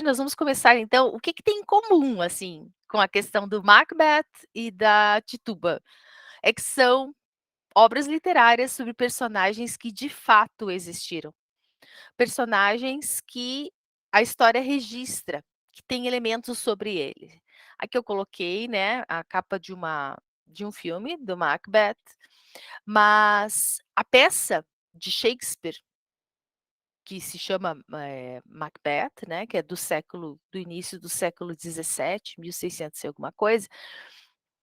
Nós vamos começar então, o que que tem em comum, assim, com a questão do Macbeth e da Tituba? É que são obras literárias sobre personagens que de fato existiram. Personagens que a história registra, que tem elementos sobre ele. Aqui eu coloquei, né, a capa de um filme, do Macbeth, mas a peça de Shakespeare, que se chama, Macbeth, né, que é do início do século 17, 1600 e alguma coisa,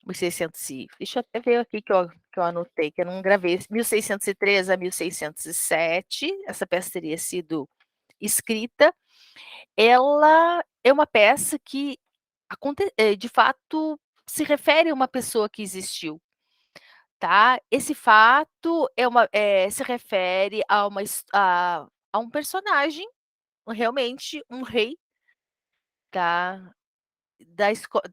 1600 e deixa eu até ver aqui que eu anotei, que eu não gravei, 1603 a 1607, essa peça teria sido escrita. Ela é uma peça que de fato se refere a uma pessoa que existiu, tá. Esse fato se refere a uma his a um personagem, realmente um rei, tá, da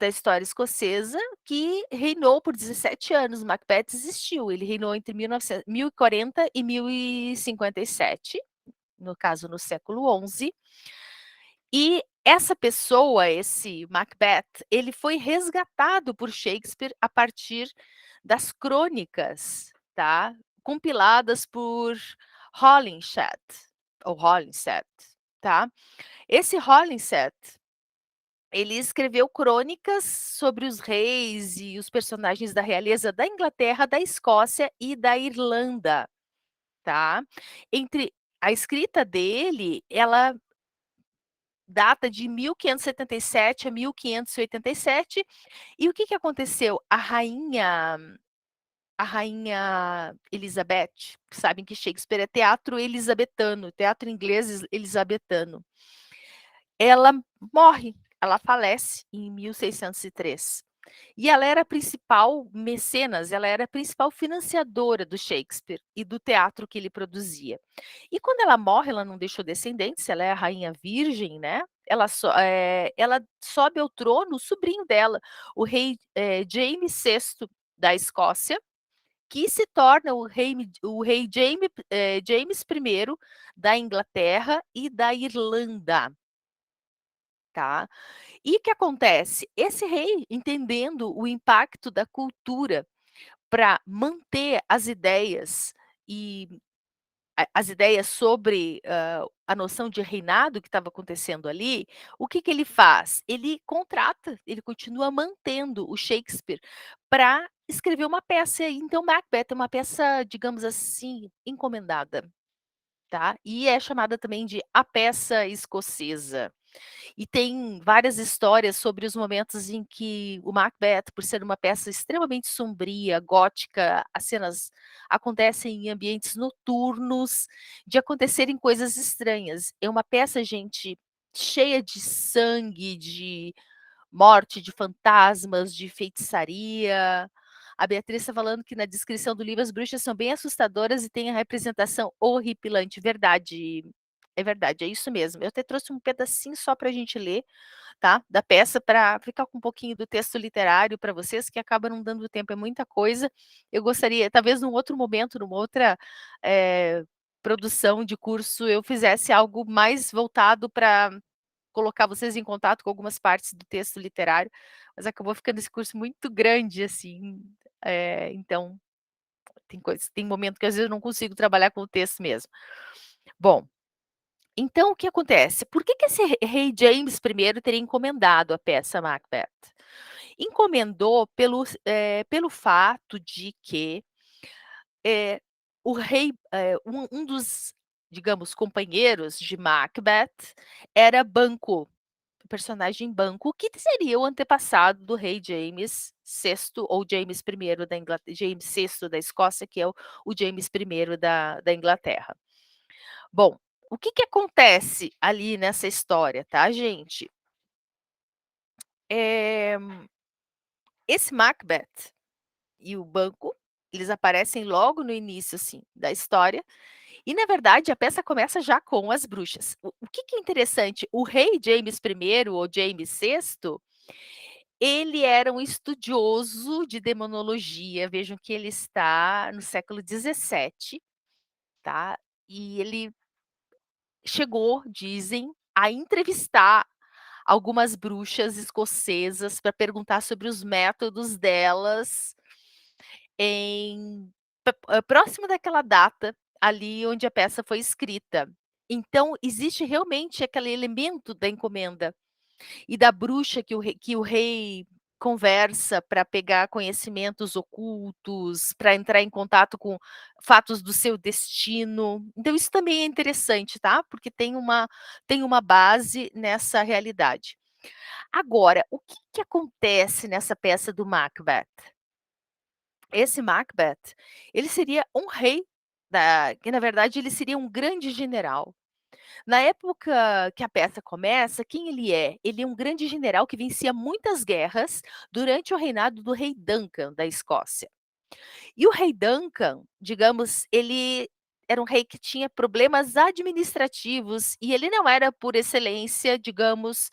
história escocesa, que reinou por 17 anos. Macbeth existiu, ele reinou entre 1040 e 1057, no caso no século XI. E essa pessoa, esse Macbeth, ele foi resgatado por Shakespeare a partir das crônicas, tá, compiladas por Holinshed, ou Holinshed, tá. Esse Holinshed, ele escreveu crônicas sobre os reis e os personagens da realeza da Inglaterra, da Escócia e da Irlanda, tá. Entre a escrita dele, ela data de 1577 a 1587. E o que que aconteceu? A rainha Elizabeth, sabem que Shakespeare é teatro elisabetano, teatro inglês elisabetano. Ela morre, ela falece em 1603. E ela era a principal mecenas, ela era a principal financiadora do Shakespeare e do teatro que ele produzia. E quando ela morre, ela não deixou descendentes, ela é a rainha virgem, né, ela sobe ao trono o sobrinho dela, o rei, James VI da Escócia, que se torna o rei James I da Inglaterra e da Irlanda, tá. E o que acontece? Esse rei, entendendo o impacto da cultura para manter as ideias e as ideias sobre, a noção de reinado que estava acontecendo ali, o que que ele faz? Ele continua mantendo o Shakespeare para escrever uma peça, então Macbeth é uma peça, digamos assim, encomendada, tá. E é chamada também de a peça escocesa. E tem várias histórias sobre os momentos em que o Macbeth, por ser uma peça extremamente sombria, gótica, as cenas acontecem em ambientes noturnos, de acontecerem coisas estranhas. É uma peça, gente, cheia de sangue, de morte, de fantasmas, de feitiçaria. A Beatriz está falando que na descrição do livro as bruxas são bem assustadoras e têm a representação horripilante. Verdade, é verdade, é isso mesmo. Eu até trouxe um pedacinho só para a gente ler, tá, da peça, para ficar com um pouquinho do texto literário para vocês, que acaba não dando tempo, é muita coisa. Eu gostaria, talvez num outro momento, numa outra, produção de curso, eu fizesse algo mais voltado para colocar vocês em contato com algumas partes do texto literário, mas acabou ficando esse curso muito grande, assim, então tem momento que às vezes eu não consigo trabalhar com o texto mesmo. Bom, então o que acontece? Por que que esse rei James I teria encomendado a peça Macbeth? Encomendou pelo fato de que, eh, o rei, um dos, digamos, companheiros de Macbeth era Banquo. O personagem Banco, que seria o antepassado do rei James VI ou James I James VI da Escócia, que é o James I da Inglaterra. Bom, o que que acontece ali nessa história, tá, gente? Eh, esse Macbeth e o Banco, eles aparecem logo no início, assim, da história, e na verdade a peça começa já com as bruxas. O que que é interessante, o rei James I ou James VI, ele era um estudioso de demonologia, vejam que ele está no século 17, tá, e ele chegou, dizem, a entrevistar algumas bruxas escocesas para perguntar sobre os métodos delas em próximo daquela data, ali onde a peça foi escrita. Então, existe realmente aquele elemento da encomenda e da bruxa que o rei conversa para pegar conhecimentos ocultos, para entrar em contato com fatos do seu destino. Então isso também é interessante, tá, porque tem uma base nessa realidade. Agora, o que que acontece nessa peça do Macbeth? Esse Macbeth, ele seria um rei que na verdade ele seria um grande general. Na época que a peça começa, quem ele é? Ele é um grande general que vencia muitas guerras durante o reinado do rei Duncan da Escócia. E o rei Duncan, digamos, ele era um rei que tinha problemas administrativos e ele não era por excelência, digamos,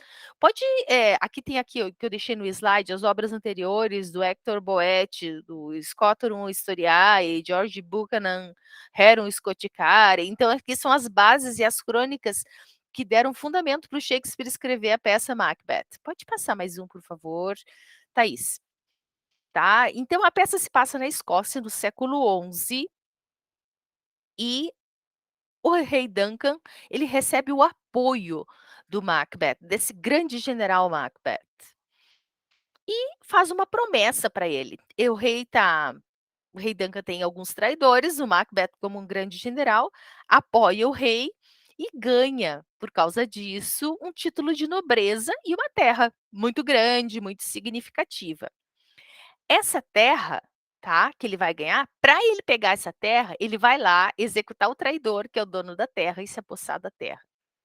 aqui que eu deixei no slide, as obras anteriores do Hector Boete, do Scotorum Historiae, George Buchanan, Heron Scoticare, então aqui são as bases e as crônicas que deram fundamento para o Shakespeare escrever a peça Macbeth. Pode passar mais um, por favor, Thaís. Tá, então a peça se passa na Escócia no século XI e o rei Duncan, ele recebe o apoio do Macbeth, desse grande general Macbeth, e faz uma promessa para ele. O rei Duncan tem alguns traidores, o Macbeth como um grande general, apoia o rei e ganha, por causa disso, um título de nobreza e uma terra muito grande, muito significativa. Essa terra, tá, que ele vai ganhar, para ele pegar essa terra, ele vai lá executar o traidor, que é o dono da terra, e se apossar da terra.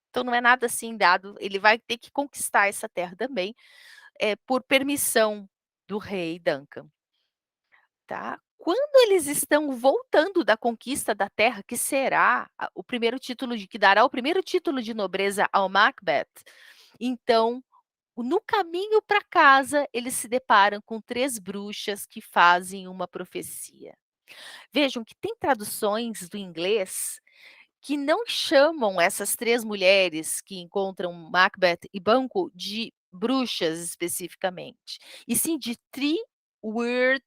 Então não é nada assim dado, ele vai ter que conquistar essa terra também, por permissão do rei Duncan, tá. Quando eles estão voltando da conquista da terra, que será o primeiro título que dará o primeiro título de nobreza ao Macbeth, então no caminho para casa, eles se deparam com 3 bruxas que fazem uma profecia. Vejam que tem traduções do inglês que não chamam essas 3 mulheres que encontram Macbeth e Banquo de bruxas especificamente, e sim de Three Weird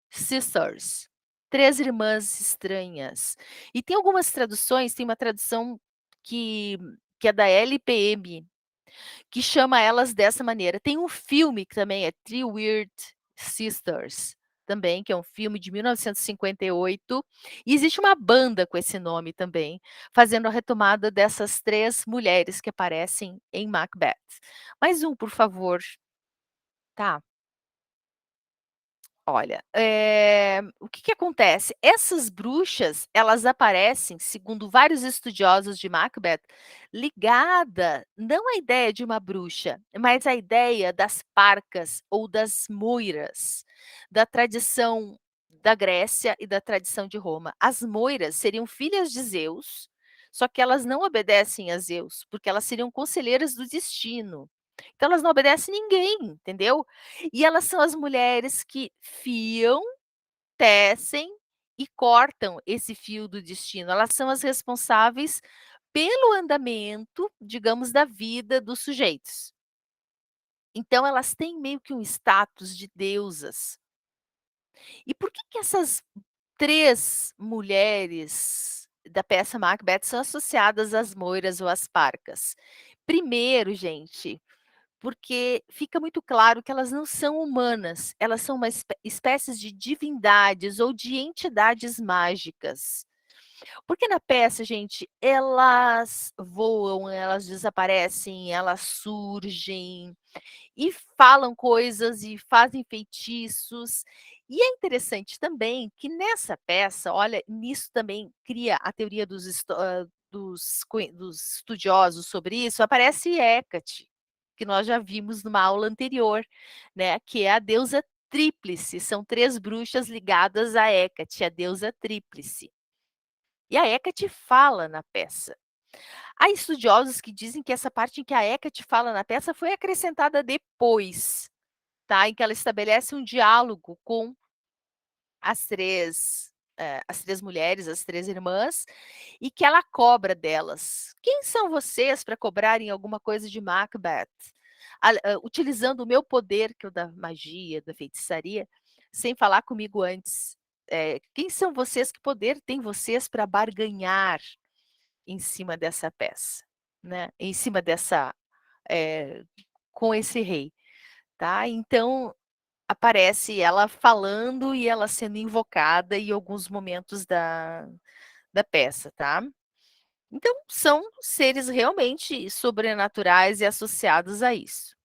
Sisters, 3 irmãs estranhas. E tem algumas traduções, tem uma tradução que é da LPM, que chama elas dessa maneira. Tem um filme que também é Three Weird Sisters, também, que é um filme de 1958, e existe uma banda com esse nome também, fazendo a retomada dessas 3 mulheres que aparecem em Macbeth. Mais um, por favor. Tá. Olha, o que que acontece? Essas bruxas, elas aparecem, segundo vários estudiosos de Macbeth, ligada não à ideia de uma bruxa, mas à ideia das parcas ou das moiras, da tradição da Grécia e da tradição de Roma. As moiras seriam filhas de Zeus, só que elas não obedecem a Zeus, porque elas seriam conselheiras do destino. Então elas não obedecem ninguém, entendeu? E elas são as mulheres que fiam, tecem e cortam esse fio do destino. Elas são as responsáveis pelo andamento, digamos, da vida dos sujeitos. Então elas têm meio que um status de deusas. E por que que essas 3 mulheres da peça Macbeth são associadas às moiras ou às parcas? Primeiro, gente, porque fica muito claro que elas não são humanas, elas são uma espécies de divindades ou de entidades mágicas. Porque na peça, gente, elas voam, elas desaparecem, elas surgem e falam coisas e fazem feitiços. E é interessante também que nessa peça, olha, nisso também cria a teoria dos estudiosos sobre isso, aparece Hecate, que nós já vimos numa aula anterior, né, que é a deusa tríplice, são 3 bruxas ligadas a Hecate, a deusa tríplice. E a Hecate fala na peça. Há estudiosos que dizem que essa parte em que a Hecate fala na peça foi acrescentada depois, tá, em que ela estabelece um diálogo com as três mulheres, as 3 irmãs, e que ela cobra delas: "Quem são vocês para cobrarem alguma coisa de Macbeth?". utilizando o meu poder, que é o da magia, da feitiçaria, sem falar comigo antes. Quem são vocês? Que poder têm vocês para barganhar em cima dessa peça, né? Em cima dessa, eh, com esse rei, tá? Então aparece ela falando e ela sendo invocada em alguns momentos da peça, tá? Então, são seres realmente sobrenaturais e associados a isso.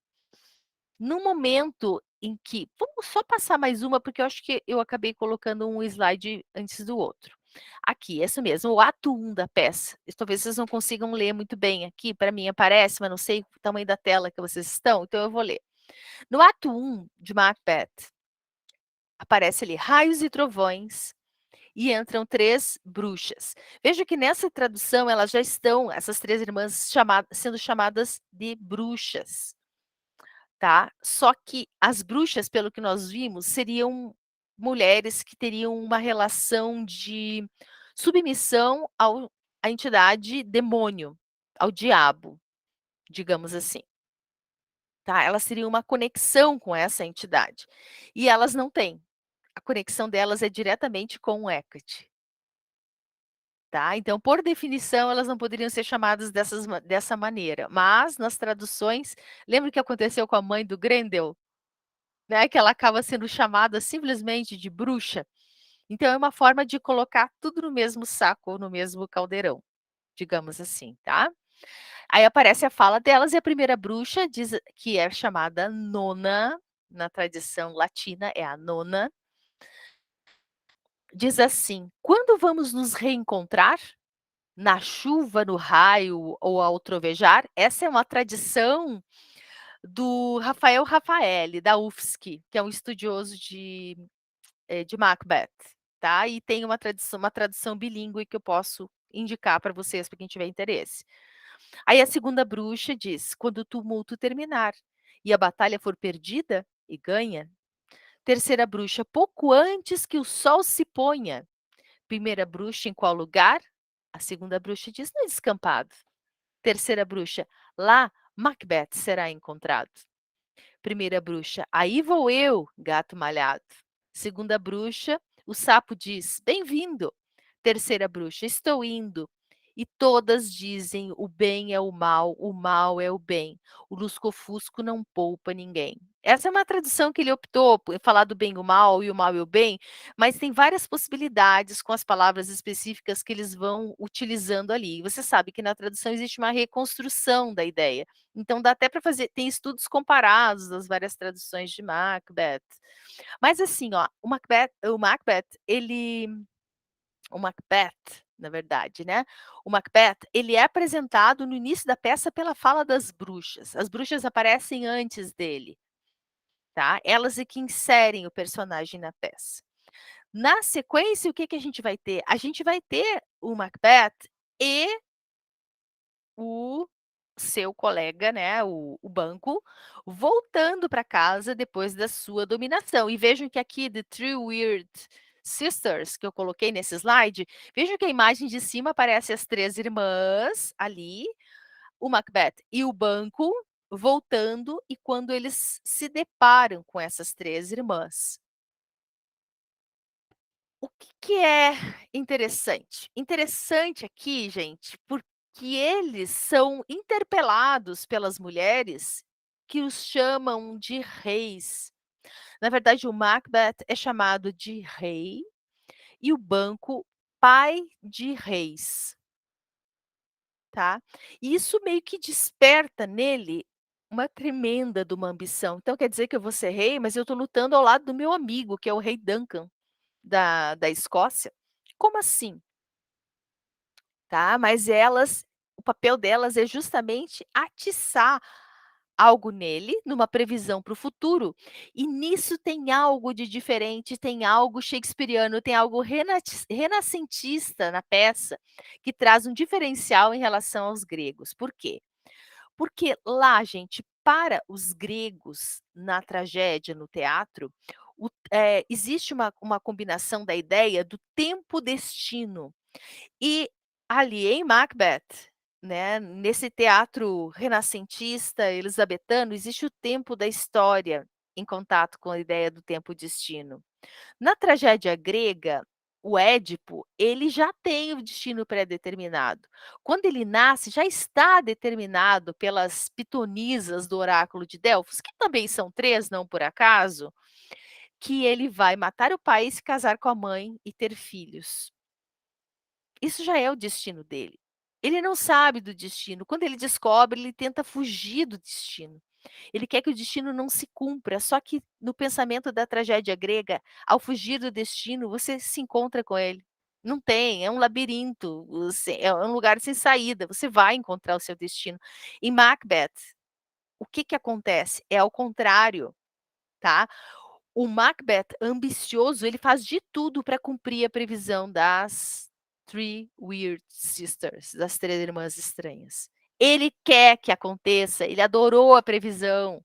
No momento em que vamos só passar mais uma, porque eu acho que eu acabei colocando um slide antes do outro. Aqui, isso mesmo, o ato 1 da peça. Talvez vocês não consigam ler muito bem aqui, para mim aparece, mas não sei o tamanho da tela que vocês estão, então eu vou ler. No ato 1 de Macbeth, aparece ali raios e trovões, e entram 3 bruxas. Veja que nessa tradução elas já estão, essas 3 irmãs sendo chamadas de bruxas, tá. Só que as bruxas, pelo que nós vimos, seriam mulheres que teriam uma relação de submissão à entidade demônio, ao diabo, digamos assim, tá. Elas teriam uma conexão com essa entidade, e elas não têm. A conexão delas é diretamente com o Hecate. Tá, então, por definição, elas não poderiam ser chamadas dessa maneira, mas nas traduções, lembra o que aconteceu com a mãe do Grendel, né, que ela acaba sendo chamada simplesmente de bruxa? Então é uma forma de colocar tudo no mesmo saco ou no mesmo caldeirão, digamos assim, tá. Aí aparece a fala delas e a primeira bruxa diz que é chamada Nona, na tradição latina é a Nona, diz assim: "Quando vamos nos reencontrar?" Na chuva, no raio ou ao trovejar, essa é uma tradição do Rafael Raffaelli, da UFSC, que é um estudioso de Macbeth, tá, e tem uma tradução bilíngue que eu posso indicar para vocês, para quem tiver interesse. Aí a segunda bruxa diz: "Quando o tumulto terminar e a batalha for perdida e ganha." Terceira bruxa: "Pouco antes que o sol se ponha." Primeira bruxa: "Em qual lugar?" A segunda bruxa diz: "No descampado." Terceira bruxa: "Lá Macbeth será encontrado." Primeira bruxa: "Aí vou eu, gato malhado." Segunda bruxa: o sapo diz: "Bem-vindo." Terceira bruxa: "Estou indo." E todas dizem: "O bem é o mal é o bem. O lusco-fusco não poupa ninguém." Essa é uma tradução que ele optou por falar do bem e o mal e o bem, mas tem várias possibilidades com as palavras específicas que eles vão utilizando ali. E você sabe que na tradução existe uma reconstrução da ideia. Então dá até para fazer, tem estudos comparados das várias traduções de Macbeth. Mas assim, ó, o Macbeth, na verdade, né, o Macbeth, ele é apresentado no início da peça pela fala das bruxas. As bruxas aparecem antes dele, tá, elas é que inserem o personagem na peça. Na sequência, o que que a gente vai ter? A gente vai ter o Macbeth e o seu colega, né, o Banquo, voltando para casa depois da sua dominação. E vejam que aqui The Three Weird Sisters, que eu coloquei nesse slide, vejam que a imagem de cima aparece as 3 irmãs ali, o Macbeth e o Banquo voltando, e quando eles se deparam com essas 3 irmãs. O que que é interessante? Interessante aqui, gente, porque eles são interpelados pelas mulheres que os chamam de reis. Na verdade, o Macbeth é chamado de rei e o Banco pai de reis, tá. E isso meio que desperta nele uma tremenda de uma ambição. Então quer dizer que eu vou ser rei, mas eu estou lutando ao lado do meu amigo, que é o rei Duncan da Escócia. Como assim? Tá, mas elas, o papel delas é justamente atiçar algo nele, numa previsão para o futuro, e nisso tem algo de diferente, tem algo shakespeariano, tem algo renascentista na peça, que traz um diferencial em relação aos gregos. Por quê? Porque lá, gente, para os gregos, na tragédia, no teatro, existe uma combinação da ideia do tempo-destino. E ali em Macbeth, né, nesse teatro renascentista elisabetano, existe o tempo da história em contato com a ideia do tempo-destino. Na tragédia grega, o Édipo, ele já tem o destino pré-determinado. Quando ele nasce, já está determinado pelas pitonisas do oráculo de Delfos, que também são 3, não por acaso, que ele vai matar o pai, se casar com a mãe e ter filhos. Isso já é o destino dele. Ele não sabe do destino. Quando ele descobre, ele tenta fugir do destino. Ele quer que o destino não se cumpra, só que no pensamento da tragédia grega, ao fugir do destino, você se encontra com ele. Não tem, é um labirinto, é um lugar sem saída, você vai encontrar o seu destino. Em Macbeth, o que que acontece? É ao contrário, tá? O Macbeth ambicioso, ele faz de tudo para cumprir a previsão das Three Weird Sisters, das 3 irmãs estranhas. Ele quer que aconteça, ele adorou a previsão,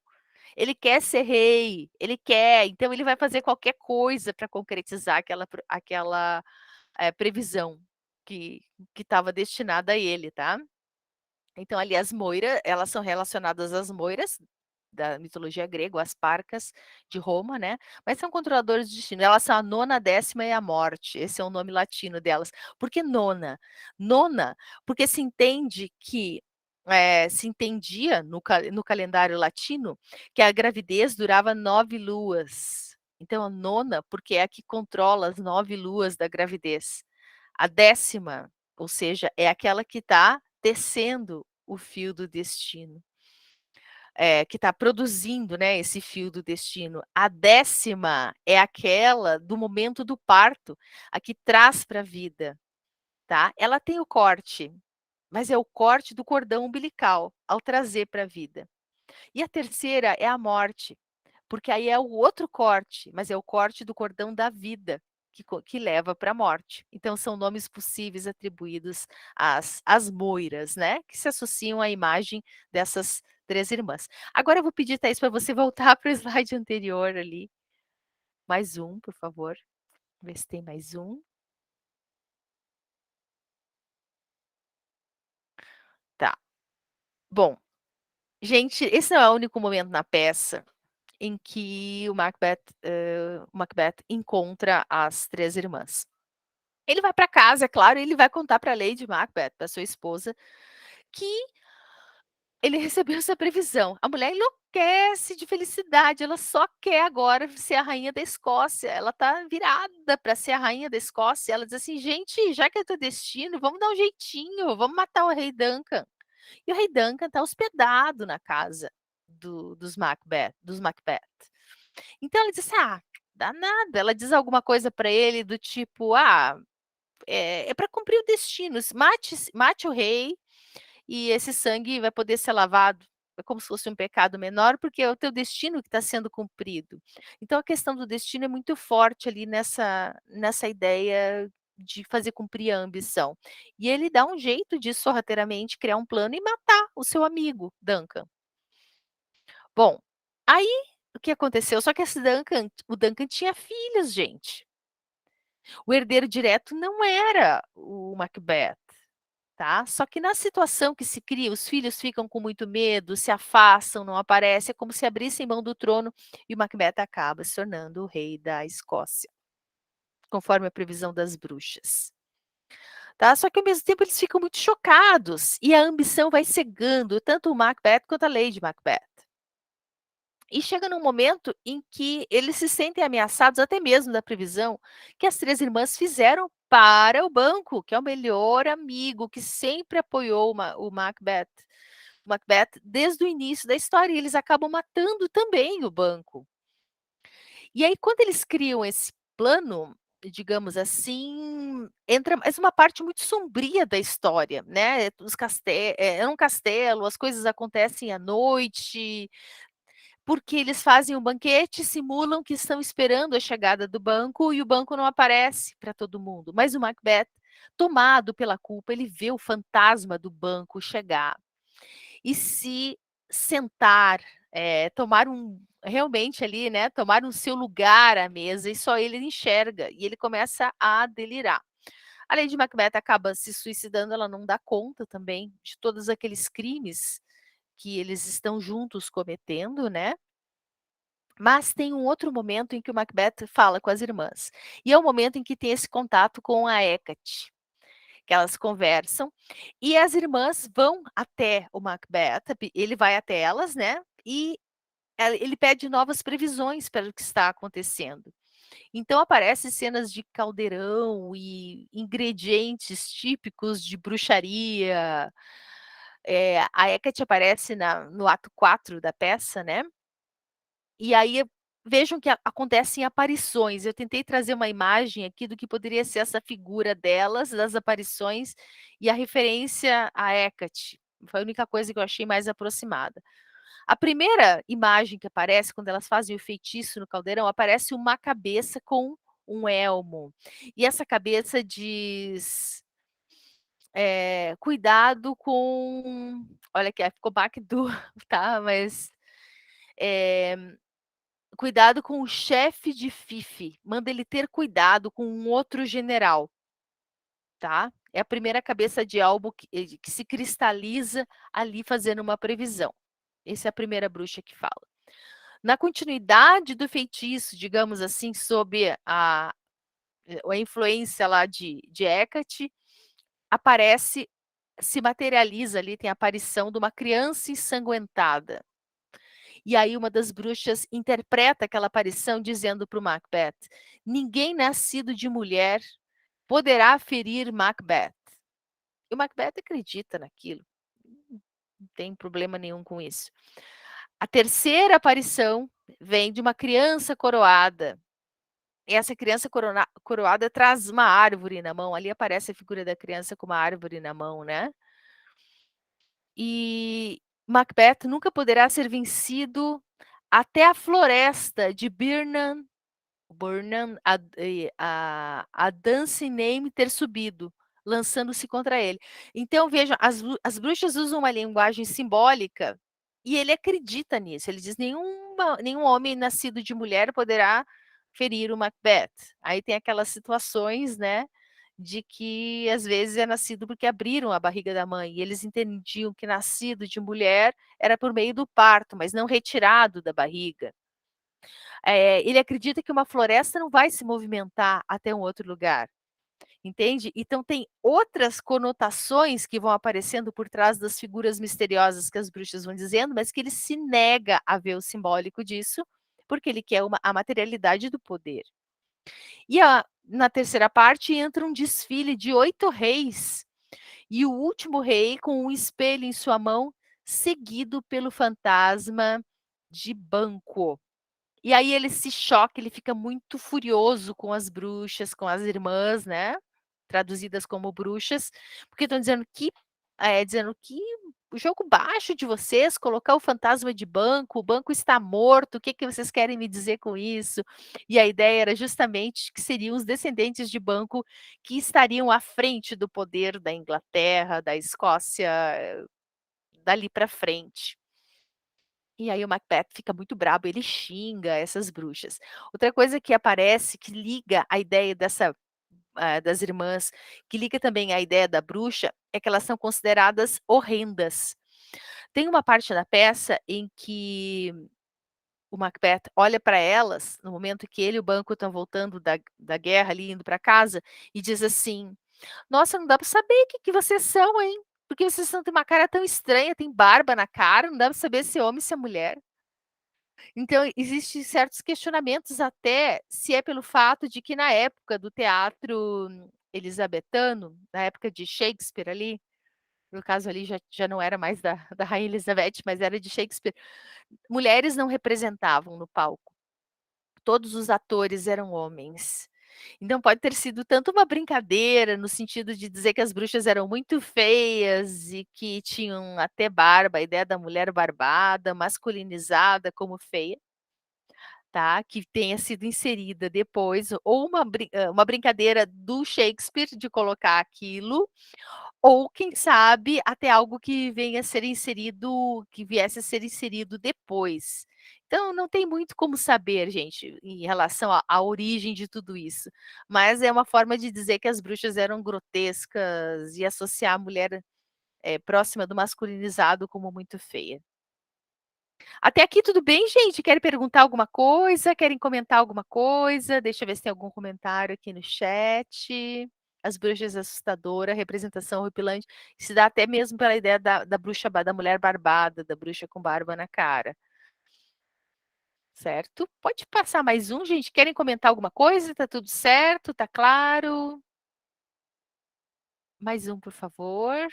ele quer ser rei, ele quer, então ele vai fazer qualquer coisa para concretizar aquela previsão que estava destinada a ele, tá? Então, ali as moiras, elas são relacionadas às moiras da mitologia grega, as parcas de Roma, né? Mas são controladores de destino. Elas são a nona, a décima e a morte. Esse é o nome latino delas. Por que nona? Nona, porque se entende que se entendia no calendário latino que a gravidez durava 9 luas. Então, a nona, porque é a que controla as 9 luas da gravidez. A décima, ou seja, é aquela que está tecendo o fio do destino, que está produzindo, né, esse fio do destino. A décima é aquela do momento do parto, a que traz para a vida, tá? Ela tem o corte, mas é o corte do cordão umbilical ao trazer para a vida. E a terceira é a morte, porque aí é o outro corte, mas é o corte do cordão da vida que leva para a morte. Então, são nomes possíveis atribuídos às moiras, né? Que se associam à imagem dessas 3 irmãs. Agora eu vou pedir, Thaís, para você voltar para o slide anterior ali. Mais um, por favor. Ver se tem mais um. Tá. Bom, gente, esse não é o único momento na peça em que o Macbeth encontra as 3 irmãs. Ele vai para casa, é claro, e ele vai contar para Lady Macbeth, para sua esposa, que ele recebeu essa previsão. A mulher enlouquece de felicidade, ela só quer agora ser a rainha da Escócia. Ela tá virada para ser a rainha da Escócia. Ela diz assim: "Gente, já que é teu destino, vamos dar um jeitinho, vamos matar o rei Duncan". E o rei Duncan tá hospedado na casa dos Macbeth. Então ela diz assim: "Ah, dá nada". Ela diz alguma coisa para ele do tipo: "Ah, é para cumprir o destino, mate o rei e esse sangue vai poder ser lavado. É como se fosse um pecado menor, porque é o teu destino que está sendo cumprido". Então a questão do destino é muito forte ali nessa ideia de fazer cumprir a ambição. E ele dá um jeito de sorrateiramente criar um plano e matar o seu amigo Duncan. Bom, aí o que aconteceu? Só que o Duncan tinha filhos, gente. O herdeiro direto não era o Macbeth. Tá? Só que na situação que se cria, os filhos ficam com muito medo, se afastam, não aparecem, é como se abrissem mão do trono e o Macbeth acaba se tornando o rei da Escócia, conforme a previsão das bruxas. Tá? Só que ao mesmo tempo eles ficam muito chocados e a ambição vai cegando tanto o Macbeth quanto a Lady Macbeth. E chega num momento em que eles se sentem ameaçados até mesmo da previsão que as 3 irmãs fizeram para o banco, que é o melhor amigo que sempre apoiou o Macbeth desde o início da história, e eles acabam matando também o banco. E aí quando eles criam esse plano, digamos assim, entra mais uma parte muito sombria da história, né, é um castelo, as coisas acontecem à noite, porque eles fazem um banquete, simulam que estão esperando a chegada do banco e o banco não aparece para todo mundo. Mas o Macbeth, tomado pela culpa, ele vê o fantasma do banco chegar e se sentar, tomar realmente ali, né, tomar o seu lugar à mesa e só ele enxerga e ele começa a delirar. A Lady Macbeth acaba se suicidando, ela não dá conta também de todos aqueles crimes que eles estão juntos cometendo, né. Mas tem um outro momento em que o Macbeth fala com as irmãs, e é o momento em que tem esse contato com a Hecate, que elas conversam, e as irmãs vão até o Macbeth, ele vai até elas, né, e ele pede novas previsões para o que está acontecendo. Então aparecem cenas de caldeirão e ingredientes típicos de bruxaria, a Hecate aparece no ato 4 da peça, né, e aí vejam que acontecem aparições, eu tentei trazer uma imagem aqui do que poderia ser essa figura delas, das aparições, e a referência a Hecate, foi a única coisa que eu achei mais aproximada. A primeira imagem que aparece quando elas fazem o feitiço no caldeirão, aparece uma cabeça com um elmo. E essa cabeça diz, cuidado com, olha aqui, ficou MacDo, tá, mas, eh, cuidado com o chefe de Fife, manda ele ter cuidado com um outro general, tá. É a primeira cabeça de elmo que se cristaliza ali fazendo uma previsão. Essa é a primeira bruxa que fala. Na continuidade do feitiço, digamos assim, sob a influência lá de Hecate, aparece, se materializa ali, tem a aparição de uma criança ensanguentada. E aí uma das bruxas interpreta aquela aparição dizendo para o Macbeth: "Ninguém nascido de mulher poderá ferir Macbeth". E o Macbeth acredita naquilo, não tem problema nenhum com isso. A terceira aparição vem de uma criança coroada. E essa criança coroada traz uma árvore na mão, ali aparece a figura da criança com uma árvore na mão, né. E Macbeth nunca poderá ser vencido até a floresta de Burnham a Dunsinane ter subido, lançando-se contra ele. Então veja, as bruxas usam uma linguagem simbólica, e ele acredita nisso, ele diz: Nenhum homem nascido de mulher poderá ferir o Macbeth". Aí tem aquelas situações, né, de que às vezes é nascido porque abriram a barriga da mãe, e eles entendiam que nascido de mulher era por meio do parto, mas não retirado da barriga. Ele acredita que uma floresta não vai se movimentar até um outro lugar, entende? Então tem outras conotações que vão aparecendo por trás das figuras misteriosas que as bruxas vão dizendo, mas que ele se nega a ver o simbólico disso, porque ele quer a materialidade do poder. E na terceira parte entra um desfile de 8 reis, e o último rei com um espelho em sua mão, seguido pelo fantasma de Banquo. E aí ele se choca, ele fica muito furioso com as bruxas, com as irmãs, né, traduzidas como bruxas, porque estão dizendo que o jogo baixo de vocês, colocar o fantasma de Banco, o Banco está morto, o que que vocês querem me dizer com isso? E a ideia era justamente que seriam os descendentes de Banco que estariam à frente do poder da Inglaterra, da Escócia, dali para frente. E aí o Macbeth fica muito brabo, ele xinga essas bruxas. Outra coisa que aparece, que liga a ideia das irmãs, que liga também a ideia da bruxa, é que elas são consideradas horrendas. Tem uma parte da peça em que o Macbeth olha para elas, no momento que ele e o Banco estão voltando da guerra ali, indo para casa, e diz assim: "Nossa, não dá para saber o que que vocês são, hein, porque vocês têm uma cara tão estranha, tem barba na cara, não dá para saber se é homem, se é mulher". Então, existem certos questionamentos até se é pelo fato de que na época do teatro elisabetano, na época de Shakespeare ali, no caso ali já não era mais da rainha Elizabeth, mas era de Shakespeare, mulheres não representavam no palco, todos os atores eram homens. Então pode ter sido tanto uma brincadeira, no sentido de dizer que as bruxas eram muito feias e que tinham até barba, a ideia da mulher barbada, masculinizada como feia, tá, que tenha sido inserida depois, ou uma brincadeira do Shakespeare de colocar aquilo, Ou quem sabe até algo que venha a ser inserido que viesse a ser inserido depois. Então não tem muito como saber, gente, em relação à origem de tudo isso, mas é uma forma de dizer que as bruxas eram grotescas e associar a mulher, próxima do masculinizado como muito feia. Até aqui tudo bem, gente? Querem perguntar alguma coisa? Querem comentar alguma coisa? Deixa eu ver se tem algum comentário aqui no chat. As bruxas assustadora, representação horripilante. Se dá até mesmo pela ideia da bruxa, da mulher barbada, da bruxa com barba na cara. Certo? Pode passar mais um, gente. Querem comentar alguma coisa? Tá tudo certo? Tá claro? Mais um, por favor.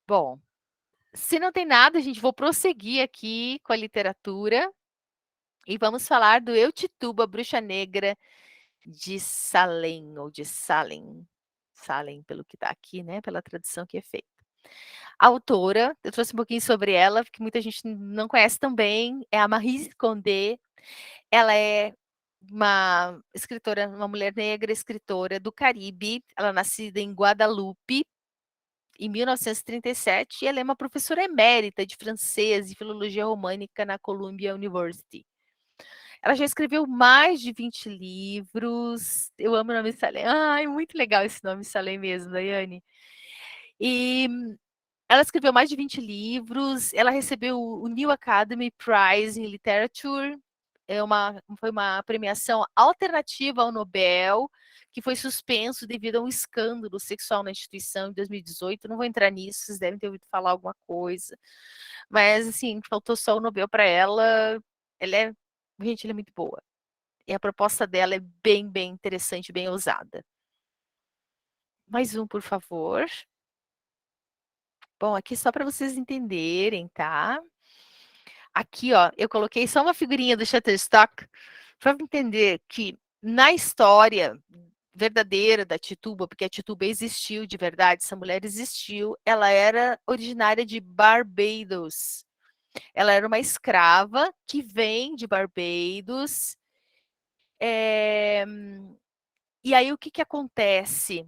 Bom, se não tem nada, gente, vou prosseguir aqui com a literatura e vamos falar do Eu, Tituba, Bruxa Negra de Salem, ou de Salem. Salem, pelo que está aqui, né? Pela tradução que é feita. A autora, eu trouxe um pouquinho sobre ela, porque muita gente não conhece também, é a Maryse Condé. Ela é uma escritora, uma mulher negra escritora do Caribe. Ela é nascida em Guadalupe, em 1937, e ela é uma professora emérita de francês e filologia românica na Columbia University. Ela já escreveu mais de 20 livros. Eu amo o nome Salem. Ai, muito legal esse nome Salem mesmo, Daiane. E ela escreveu mais de 20 livros. Ela recebeu o New Academy Prize in Literature. Foi uma premiação alternativa ao Nobel, que foi suspenso devido a um escândalo sexual na instituição em 2018. Não vou entrar nisso, vocês devem ter ouvido falar alguma coisa. Mas, assim, faltou só o Nobel para ela. Ela é, gente, ela é muito boa. E a proposta dela é bem, bem interessante, bem ousada. Mais um, por favor. Bom, aqui só para vocês entenderem, tá? Aqui, ó, eu coloquei só uma figurinha do Shutterstock para entender que na história verdadeira da Tituba, porque a Tituba existiu de verdade, essa mulher existiu, ela era originária de Barbados. Ela era uma escrava que vem de Barbados. É... E aí o que que acontece?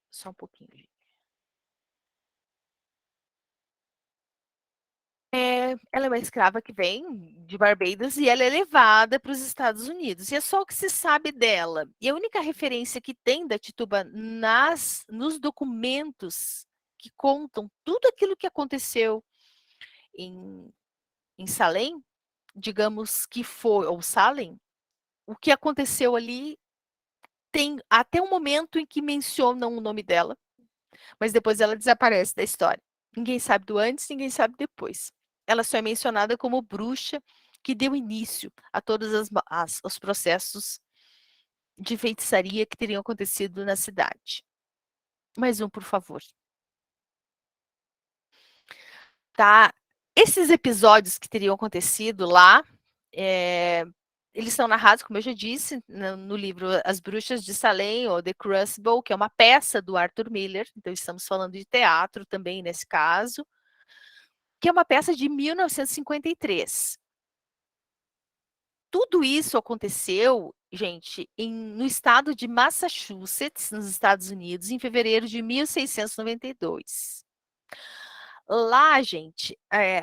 Só um pouquinho, gente. Ela é uma escrava que vem de Barbados e ela é levada para os Estados Unidos. E é só o que se sabe dela. E a única referência que tem da Tituba nos documentos que contam tudo aquilo que aconteceu em, em Salem, digamos que foi, ou Salem, o que aconteceu ali tem até o momento em que mencionam o nome dela, mas depois ela desaparece da história. Ninguém sabe do antes, ninguém sabe depois. Ela só é mencionada como bruxa que deu início a todos os processos de feitiçaria que teriam acontecido na cidade. Mais um, por favor. Tá? Esses episódios que teriam acontecido lá, é, eles são narrados, como eu já disse, no livro As Bruxas de Salem, ou The Crucible, que é uma peça do Arthur Miller. Então, estamos falando de teatro também nesse caso, que é uma peça de 1953. Tudo isso aconteceu, gente, no estado de Massachusetts, nos Estados Unidos, em fevereiro de 1692. Lá, gente,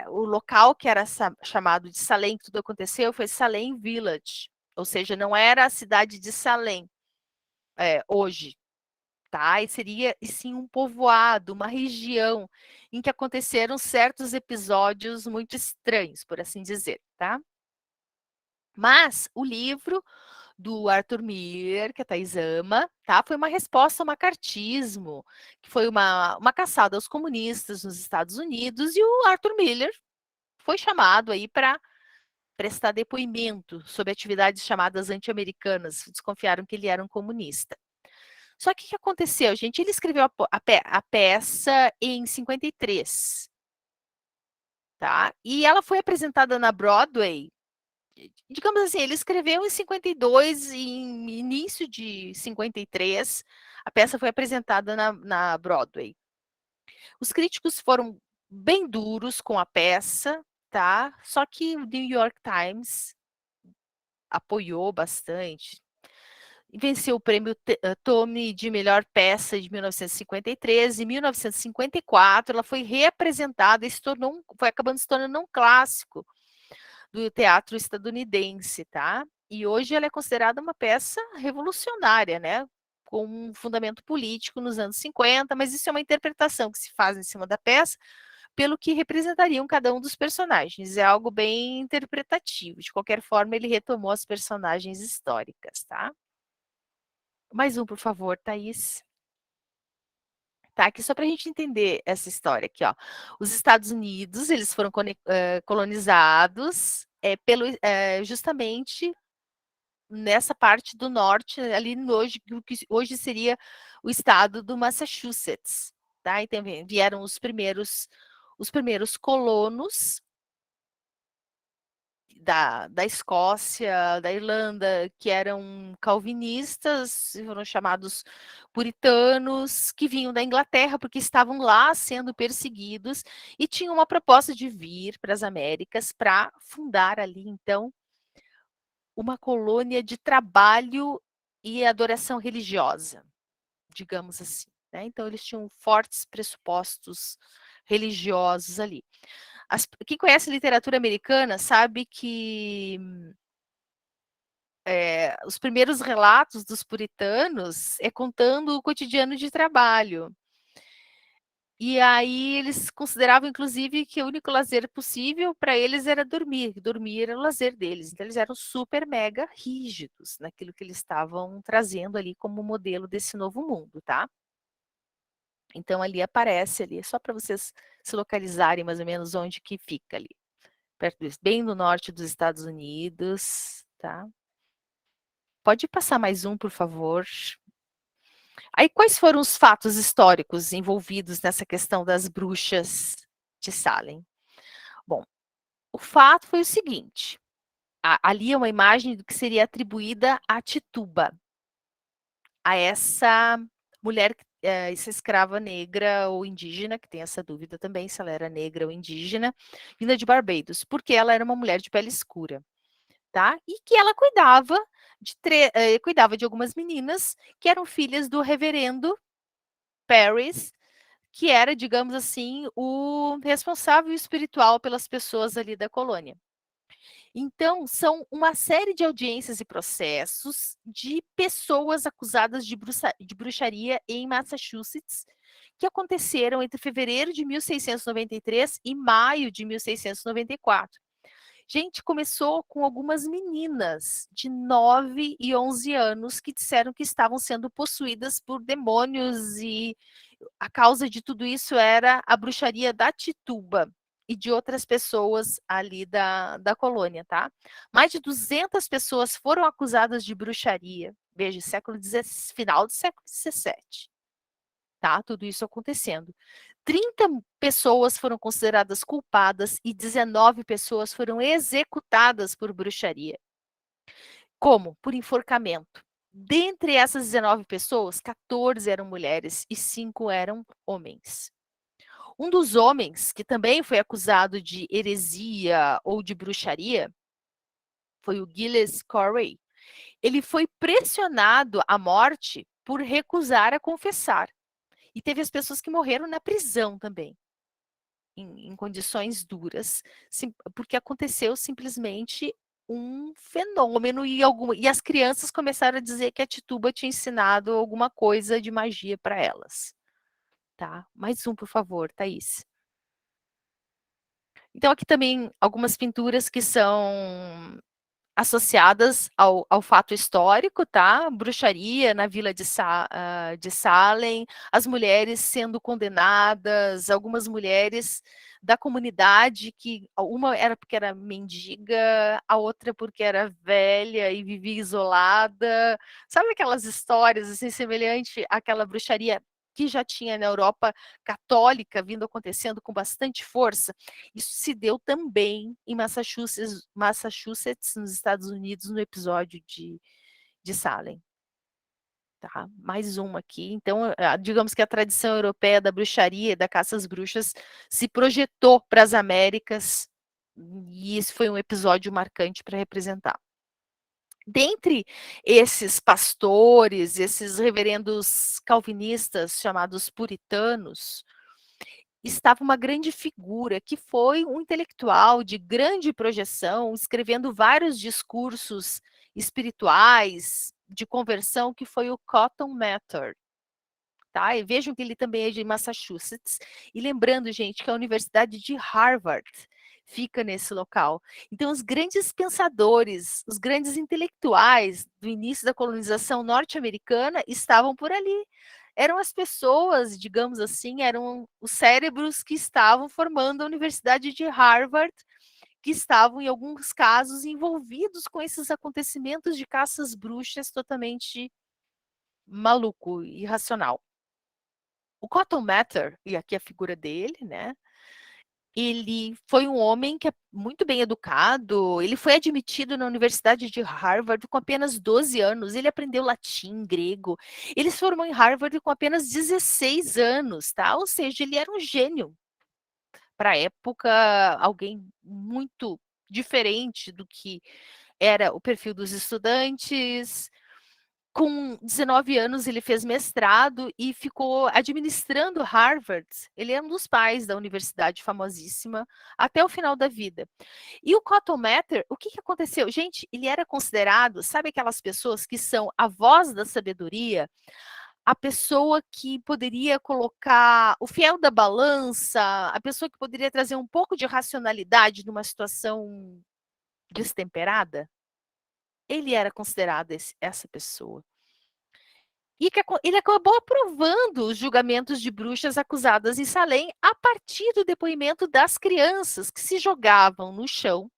o local que era chamado de Salem, que tudo aconteceu, foi Salem Village, ou seja, não era a cidade de Salem hoje, tá? E seria, e sim, um povoado, uma região em que aconteceram certos episódios muito estranhos, por assim dizer, tá? Mas o livro do Arthur Miller, que a Thais ama, tá? Foi uma resposta ao macartismo, que foi uma caçada aos comunistas nos Estados Unidos, e o Arthur Miller foi chamado aí para prestar depoimento sobre atividades chamadas anti-americanas. Desconfiaram que ele era um comunista. Só que o que aconteceu, gente? Ele escreveu a peça em 53, tá? E ela foi apresentada na Broadway. Digamos assim, ele escreveu em 52, em início de 53, a peça foi apresentada na Broadway. Os críticos foram bem duros com a peça, tá? Só que o New York Times apoiou bastante. venceu o prêmio Tony de melhor peça de 1953. Em 1954, ela foi reapresentada e foi acabando se tornando um clássico do teatro estadunidense, tá? E hoje ela é considerada uma peça revolucionária, né? Com um fundamento político nos anos 50, mas isso é uma interpretação que se faz em cima da peça pelo que representariam cada um dos personagens. É algo bem interpretativo. De qualquer forma, ele retomou as personagens históricas, tá? Mais um, por favor, Thaís. Tá, aqui só para a gente entender essa história aqui, ó. Os Estados Unidos, eles foram colonizados justamente nessa parte do norte, ali hoje, o que hoje seria o estado do Massachusetts, tá? Então vieram os primeiros colonos da Escócia, da Irlanda, que eram calvinistas, foram chamados puritanos, que vinham da Inglaterra porque estavam lá sendo perseguidos e tinham uma proposta de vir para as Américas para fundar ali, então, uma colônia de trabalho e adoração religiosa, digamos assim, né? Então, eles tinham fortes pressupostos religiosos ali. Quem conhece literatura americana sabe que os primeiros relatos dos puritanos é contando o cotidiano de trabalho. E aí eles consideravam, inclusive, que o único lazer possível para eles era dormir. Dormir era o lazer deles. Então, eles eram super mega rígidos naquilo que eles estavam trazendo ali como modelo desse novo mundo, tá? Então, ali aparece ali, só para vocês se localizarem mais ou menos onde que fica ali. Bem no norte dos Estados Unidos, tá? Pode passar mais um, por favor. Aí, quais foram os fatos históricos envolvidos nessa questão das bruxas de Salem? Bom, o fato foi o seguinte: ali é uma imagem do que seria atribuída a Tituba, a essa mulher, essa escrava negra ou indígena, que tem essa dúvida também se ela era negra ou indígena, vinda de Barbados, porque ela era uma mulher de pele escura. Tá? E que ela cuidava de algumas meninas que eram filhas do reverendo Paris, que era, digamos assim, o responsável espiritual pelas pessoas ali da colônia. Então, são uma série de audiências e processos de pessoas acusadas de bruxaria em Massachusetts, que aconteceram entre fevereiro de 1693 e maio de 1694. Gente, começou com algumas meninas de 9 e 11 anos que disseram que estavam sendo possuídas por demônios e a causa de tudo isso era a bruxaria da Tituba e de outras pessoas ali da colônia, tá? Mais de 200 pessoas foram acusadas de bruxaria. Veja, final do século XVII, tá? Tudo isso acontecendo. 30 pessoas foram consideradas culpadas e 19 pessoas foram executadas por bruxaria. Como? Por enforcamento. Dentre essas 19 pessoas, 14 eram mulheres e 5 eram homens. Um dos homens, que também foi acusado de heresia ou de bruxaria, foi o Gilles Corey. Ele foi pressionado à morte por recusar a confessar. E teve as pessoas que morreram na prisão também, em condições duras, porque aconteceu simplesmente um fenômeno e as crianças começaram a dizer que a Tituba tinha ensinado alguma coisa de magia para elas. Tá? Mais um, por favor, Thaís. Então, aqui também algumas pinturas que são associadas ao fato histórico, tá? Bruxaria na vila de Salem, as mulheres sendo condenadas, algumas mulheres da comunidade, que uma era porque era mendiga, a outra porque era velha e vivia isolada. Sabe aquelas histórias assim, semelhante àquela bruxaria que já tinha na Europa católica vindo acontecendo com bastante força? Isso se deu também em Massachusetts, nos Estados Unidos, no episódio de Salem. Tá? Mais uma aqui. Então, digamos que a tradição europeia da bruxaria e da caça às bruxas se projetou para as Américas, e esse foi um episódio marcante para representar. Dentre esses pastores, esses reverendos calvinistas chamados puritanos, estava uma grande figura que foi um intelectual de grande projeção, escrevendo vários discursos espirituais de conversão, que foi o Cotton Mather. Tá? E vejam que ele também é de Massachusetts. E lembrando, gente, que a Universidade de Harvard fica nesse local. Então, os grandes pensadores, os grandes intelectuais do início da colonização norte-americana estavam por ali. Eram as pessoas, digamos assim, eram os cérebros que estavam formando a Universidade de Harvard, que estavam, em alguns casos, envolvidos com esses acontecimentos de caças bruxas totalmente maluco, irracional. O Cotton Mather, e aqui a figura dele, né? Ele foi um homem que é muito bem educado, ele foi admitido na Universidade de Harvard com apenas 12 anos, ele aprendeu latim, grego, ele se formou em Harvard com apenas 16 anos, tá? Ou seja, ele era um gênio para a época, alguém muito diferente do que era o perfil dos estudantes. Com 19 anos, ele fez mestrado e ficou administrando Harvard. Ele é um dos pais da universidade famosíssima até o final da vida. E o Cotton Mather, o que aconteceu? Gente, ele era considerado, sabe aquelas pessoas que são a voz da sabedoria, a pessoa que poderia colocar o fiel da balança, a pessoa que poderia trazer um pouco de racionalidade numa situação destemperada? Ele era considerado essa pessoa. E que ele acabou aprovando os julgamentos de bruxas acusadas em Salem a partir do depoimento das crianças que se jogavam no chão,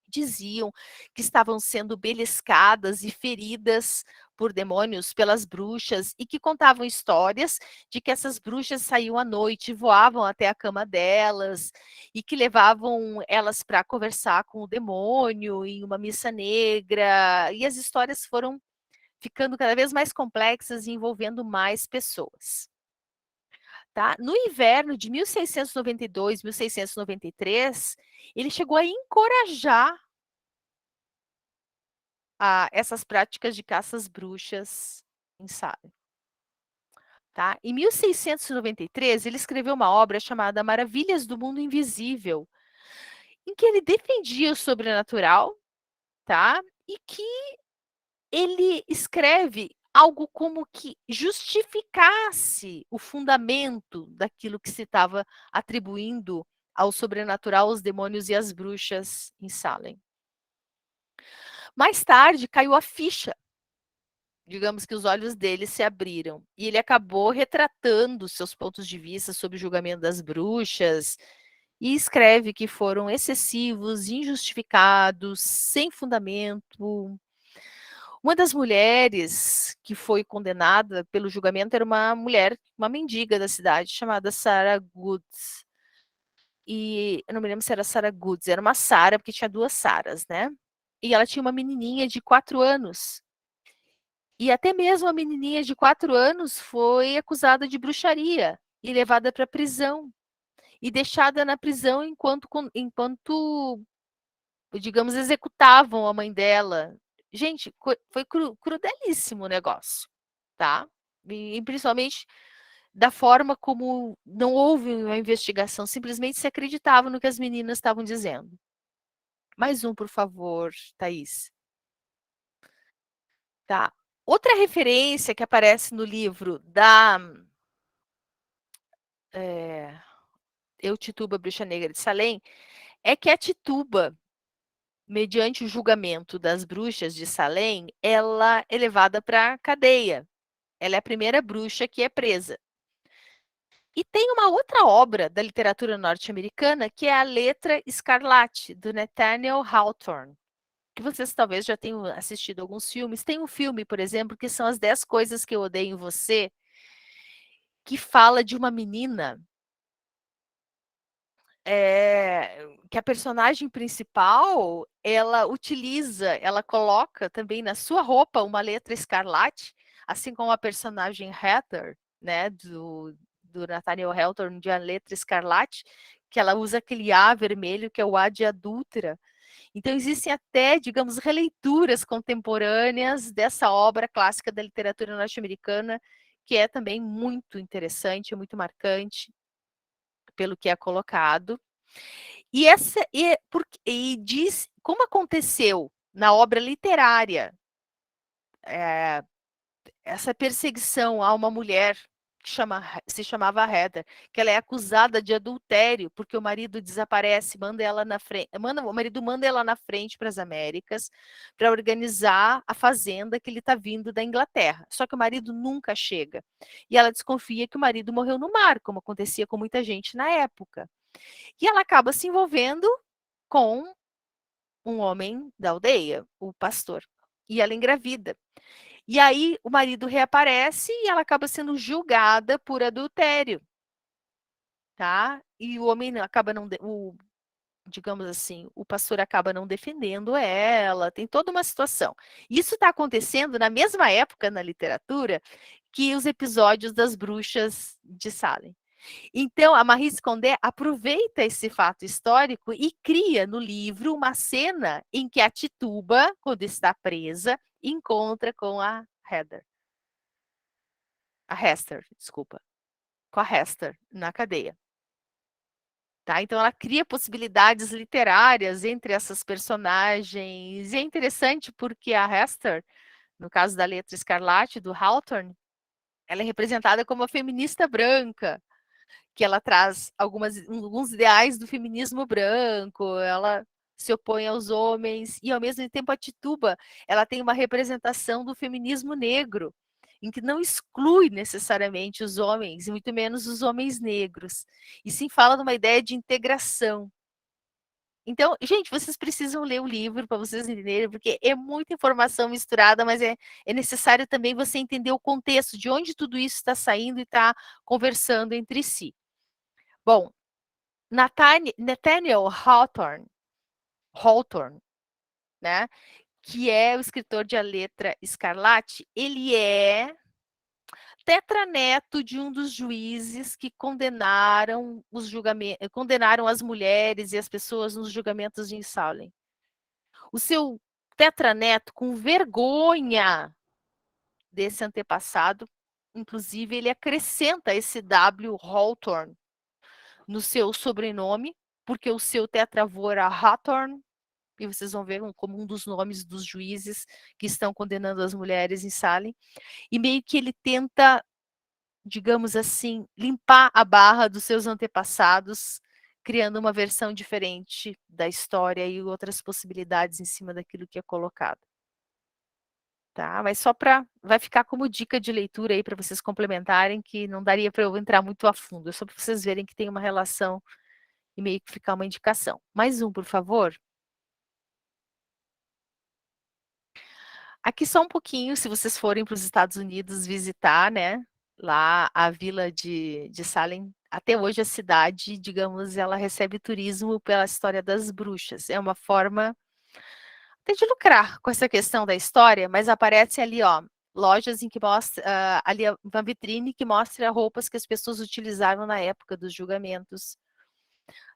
diziam que estavam sendo beliscadas e feridas por demônios, pelas bruxas, e que contavam histórias de que essas bruxas saíam à noite, voavam até a cama delas, e que levavam elas para conversar com o demônio em uma missa negra, e as histórias foram ficando cada vez mais complexas e envolvendo mais pessoas. Tá? No inverno de 1692, 1693, ele chegou a encorajar essas práticas de caças bruxas em Salem. Tá? Em 1693, ele escreveu uma obra chamada Maravilhas do Mundo Invisível, em que ele defendia o sobrenatural, tá? E que ele escreve algo como que justificasse o fundamento daquilo que se estava atribuindo ao sobrenatural, aos demônios e às bruxas em Salem. Mais tarde caiu a ficha, digamos que os olhos dele se abriram e ele acabou retratando seus pontos de vista sobre o julgamento das bruxas e escreve que foram excessivos, injustificados, sem fundamento. Uma das mulheres que foi condenada pelo julgamento era uma mulher, uma mendiga da cidade, chamada Sarah Goods. E eu não me lembro se era Sarah Goods, era uma Sarah, porque tinha duas Saras, né? E ela tinha uma menininha de 4 anos. E até mesmo a menininha de 4 anos foi acusada de bruxaria e levada para a prisão. E deixada na prisão enquanto, digamos, executavam a mãe dela. Gente, foi crudelíssimo o negócio, tá? E principalmente da forma como não houve uma investigação, simplesmente se acreditava no que as meninas estavam dizendo. Mais um, por favor, Thaís. Tá. Outra referência que aparece no livro da Eu, Tituba, Bruxa Negra de Salem, é que a Tituba, mediante o julgamento das bruxas de Salem, ela é levada para a cadeia. Ela é a primeira bruxa que é presa. E tem uma outra obra da literatura norte-americana que é A Letra Escarlate, do Nathaniel Hawthorne, que vocês talvez já tenham assistido alguns filmes. Tem um filme, por exemplo, que são As 10 Coisas que Eu Odeio em Você, que fala de uma menina que a personagem principal, ela coloca também na sua roupa uma letra escarlate, assim como a personagem Heather, né, do Nathaniel Hawthorne, de A Letra Escarlate, que ela usa aquele A vermelho, que é o A de adúltera. Então, existem até, digamos, releituras contemporâneas dessa obra clássica da literatura norte-americana, que é também muito interessante, muito marcante pelo que é colocado. E diz como aconteceu na obra literária essa perseguição a uma mulher que se chamava Heather, que ela é acusada de adultério porque o marido desaparece, manda ela na frente, o marido manda ela na frente para as Américas para organizar a fazenda que ele está vindo da Inglaterra. Só que o marido nunca chega e ela desconfia que o marido morreu no mar, como acontecia com muita gente na época. E ela acaba se envolvendo com um homem da aldeia, o pastor, e ela engravida. E aí o marido reaparece e ela acaba sendo julgada por adultério, tá? E o homem acaba não, digamos assim, o pastor acaba não defendendo ela, tem toda uma situação. Isso está acontecendo na mesma época na literatura que os episódios das bruxas de Salem. Então, a Maryse Condé aproveita esse fato histórico e cria no livro uma cena em que a Tituba, quando está presa, encontra com a Heather. A Hester, desculpa. Com a Hester na cadeia. Tá? Então, ela cria possibilidades literárias entre essas personagens. E é interessante porque a Hester, no caso da Letra Escarlate, do Hawthorne, ela é representada como uma feminista branca, que ela traz alguns ideais do feminismo branco, ela se opõe aos homens, e ao mesmo tempo a Tituba, ela tem uma representação do feminismo negro, em que não exclui necessariamente os homens, e muito menos os homens negros, e sim fala de uma ideia de integração. Então, gente, vocês precisam ler o livro para vocês entenderem, porque é muita informação misturada, mas é necessário também você entender o contexto, de onde tudo isso está saindo e está conversando entre si. Bom, Nathaniel Hawthorne, né, que é o escritor de A Letra Escarlate, ele é tetraneto de um dos juízes que condenaram as mulheres e as pessoas nos julgamentos de Salem. O seu tetraneto, com vergonha desse antepassado, inclusive ele acrescenta esse W. Hawthorne no seu sobrenome, porque o seu tetravô era Hawthorne, e vocês vão ver como um dos nomes dos juízes que estão condenando as mulheres em Salem, e meio que ele tenta, digamos assim, limpar a barra dos seus antepassados, criando uma versão diferente da história e outras possibilidades em cima daquilo que é colocado. Tá? Mas só vai ficar como dica de leitura aí para vocês complementarem, que não daria para eu entrar muito a fundo, é só para vocês verem que tem uma relação e meio que ficar uma indicação. Mais um, por favor. Aqui só um pouquinho, se vocês forem para os Estados Unidos visitar, né, lá a vila de Salem, até hoje a cidade, digamos, ela recebe turismo pela história das bruxas. É uma forma até de lucrar com essa questão da história, mas aparece ali, ó, lojas em que mostra, ali uma vitrine que mostra roupas que as pessoas utilizavam na época dos julgamentos.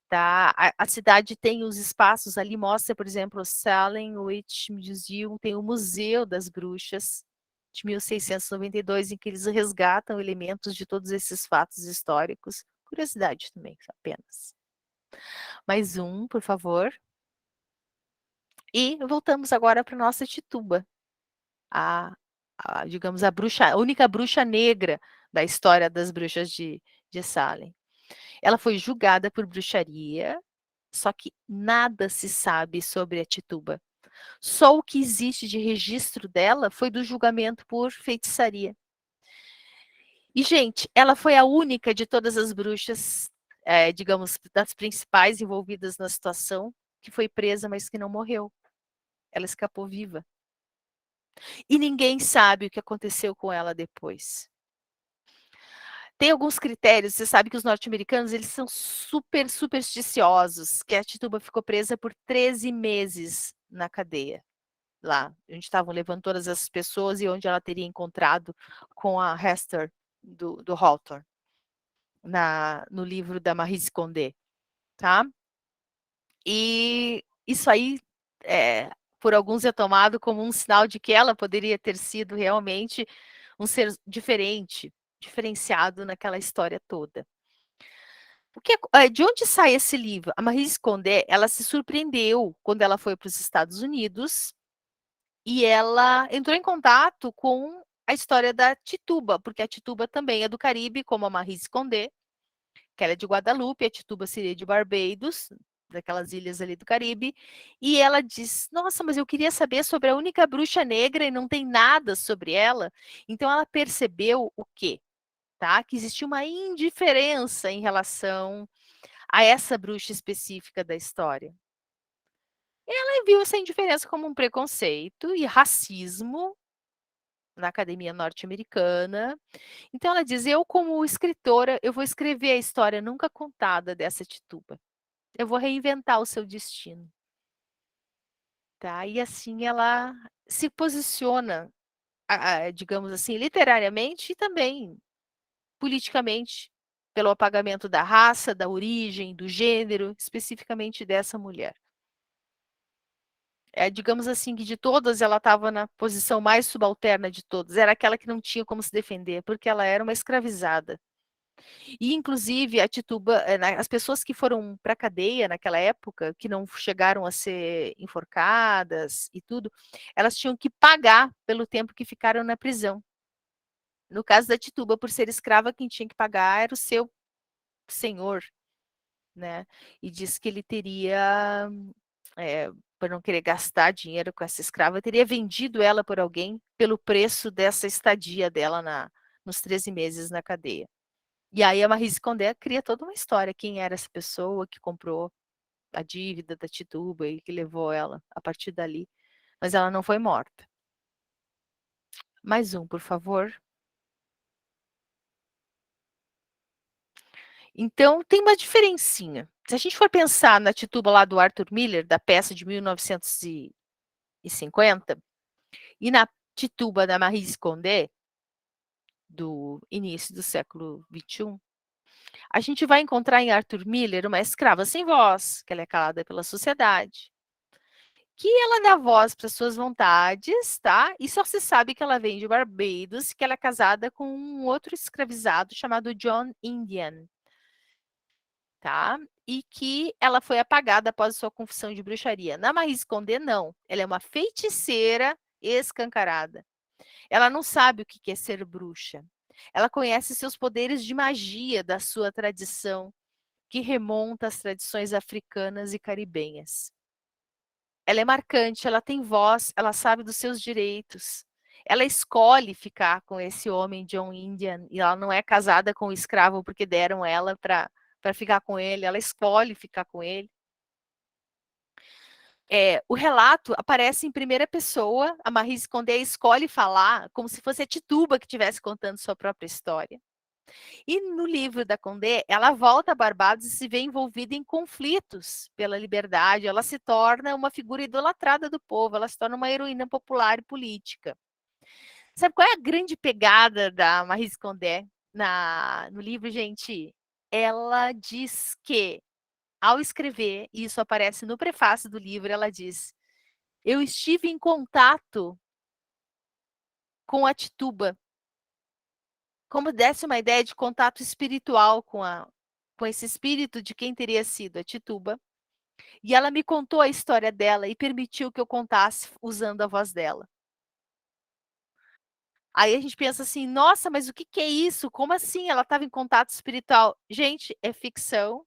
Tá? A cidade tem os espaços ali, mostra, por exemplo, o Salem Witch Museum, tem o Museu das Bruxas, de 1692, em que eles resgatam elementos de todos esses fatos históricos. Curiosidade também, apenas. Mais um, por favor. E voltamos agora para a nossa Tituba, digamos, a única bruxa negra da história das bruxas de Salem. Ela foi julgada por bruxaria, só que nada se sabe sobre a Tituba. Só o que existe de registro dela foi do julgamento por feitiçaria. E, gente, ela foi a única de todas as bruxas, digamos, das principais envolvidas na situação, que foi presa, mas que não morreu. Ela escapou viva. E ninguém sabe o que aconteceu com ela depois. Tem alguns critérios, você sabe que os norte-americanos, eles são super supersticiosos, que a Tituba ficou presa por 13 meses na cadeia, lá, onde estavam levando todas essas pessoas e onde ela teria encontrado com a Hester do Hawthorne, no livro da Maryse Condé, tá? E isso aí por alguns é tomado como um sinal de que ela poderia ter sido realmente um ser diferente, diferenciado naquela história toda. De onde sai esse livro? A Maryse Condé, ela se surpreendeu quando ela foi para os Estados Unidos e ela entrou em contato com a história da Tituba, porque a Tituba também é do Caribe, como a Maryse Condé, que ela é de Guadalupe, a Tituba seria de Barbados, daquelas ilhas ali do Caribe, e ela diz: nossa, mas eu queria saber sobre a única bruxa negra e não tem nada sobre ela. Então ela percebeu o quê? Tá? Que existia uma indiferença em relação a essa bruxa específica da história. Ela viu essa indiferença como um preconceito e racismo na academia norte-americana. Então ela diz: eu como escritora, eu vou escrever a história nunca contada dessa Tituba. Eu vou reinventar o seu destino. Tá? E assim ela se posiciona, digamos assim, literariamente e também politicamente, pelo apagamento da raça, da origem, do gênero, especificamente dessa mulher. Digamos assim, que de todas ela estava na posição mais subalterna de todas, era aquela que não tinha como se defender, porque ela era uma escravizada. E, inclusive, a Tituba, as pessoas que foram para a cadeia naquela época, que não chegaram a ser enforcadas e tudo, elas tinham que pagar pelo tempo que ficaram na prisão. No caso da Tituba, por ser escrava, quem tinha que pagar era o seu senhor, né? E diz que ele teria, por não querer gastar dinheiro com essa escrava, teria vendido ela por alguém pelo preço dessa estadia dela nos 13 meses na cadeia. E aí a Maryse Condé cria toda uma história, quem era essa pessoa que comprou a dívida da Tituba e que levou ela a partir dali. Mas ela não foi morta. Mais um, por favor. Então, tem uma diferencinha. Se a gente for pensar na Tituba lá do Arthur Miller, da peça de 1950, e na Tituba da Maryse Condé, do início do século XXI, a gente vai encontrar em Arthur Miller uma escrava sem voz, que ela é calada pela sociedade, que ela dá voz para suas vontades, tá? E só se sabe que ela vem de Barbados, que ela é casada com um outro escravizado chamado John Indian, tá? E que ela foi apagada após sua confissão de bruxaria. Na Maryse Condé, não. Ela é uma feiticeira escancarada. Ela não sabe o que é ser bruxa. Ela conhece seus poderes de magia da sua tradição, que remonta às tradições africanas e caribenhas. Ela é marcante, ela tem voz, ela sabe dos seus direitos. Ela escolhe ficar com esse homem John Indian e ela não é casada com o escravo porque deram ela para ficar com ele, ela escolhe ficar com ele. O relato aparece em primeira pessoa, a Maryse Condé escolhe falar como se fosse a Tituba que estivesse contando sua própria história. E no livro da Condé, ela volta a Barbados e se vê envolvida em conflitos pela liberdade, ela se torna uma figura idolatrada do povo, ela se torna uma heroína popular e política. Sabe qual é a grande pegada da Maryse Condé no livro, gente? Ela diz que, ao escrever, e isso aparece no prefácio do livro, ela diz: eu estive em contato com a Tituba, como desse uma ideia de contato espiritual com esse espírito de quem teria sido a Tituba, e ela me contou a história dela e permitiu que eu contasse usando a voz dela. Aí a gente pensa assim, nossa, mas o que é isso? Como assim? Ela estava em contato espiritual? Gente, é ficção.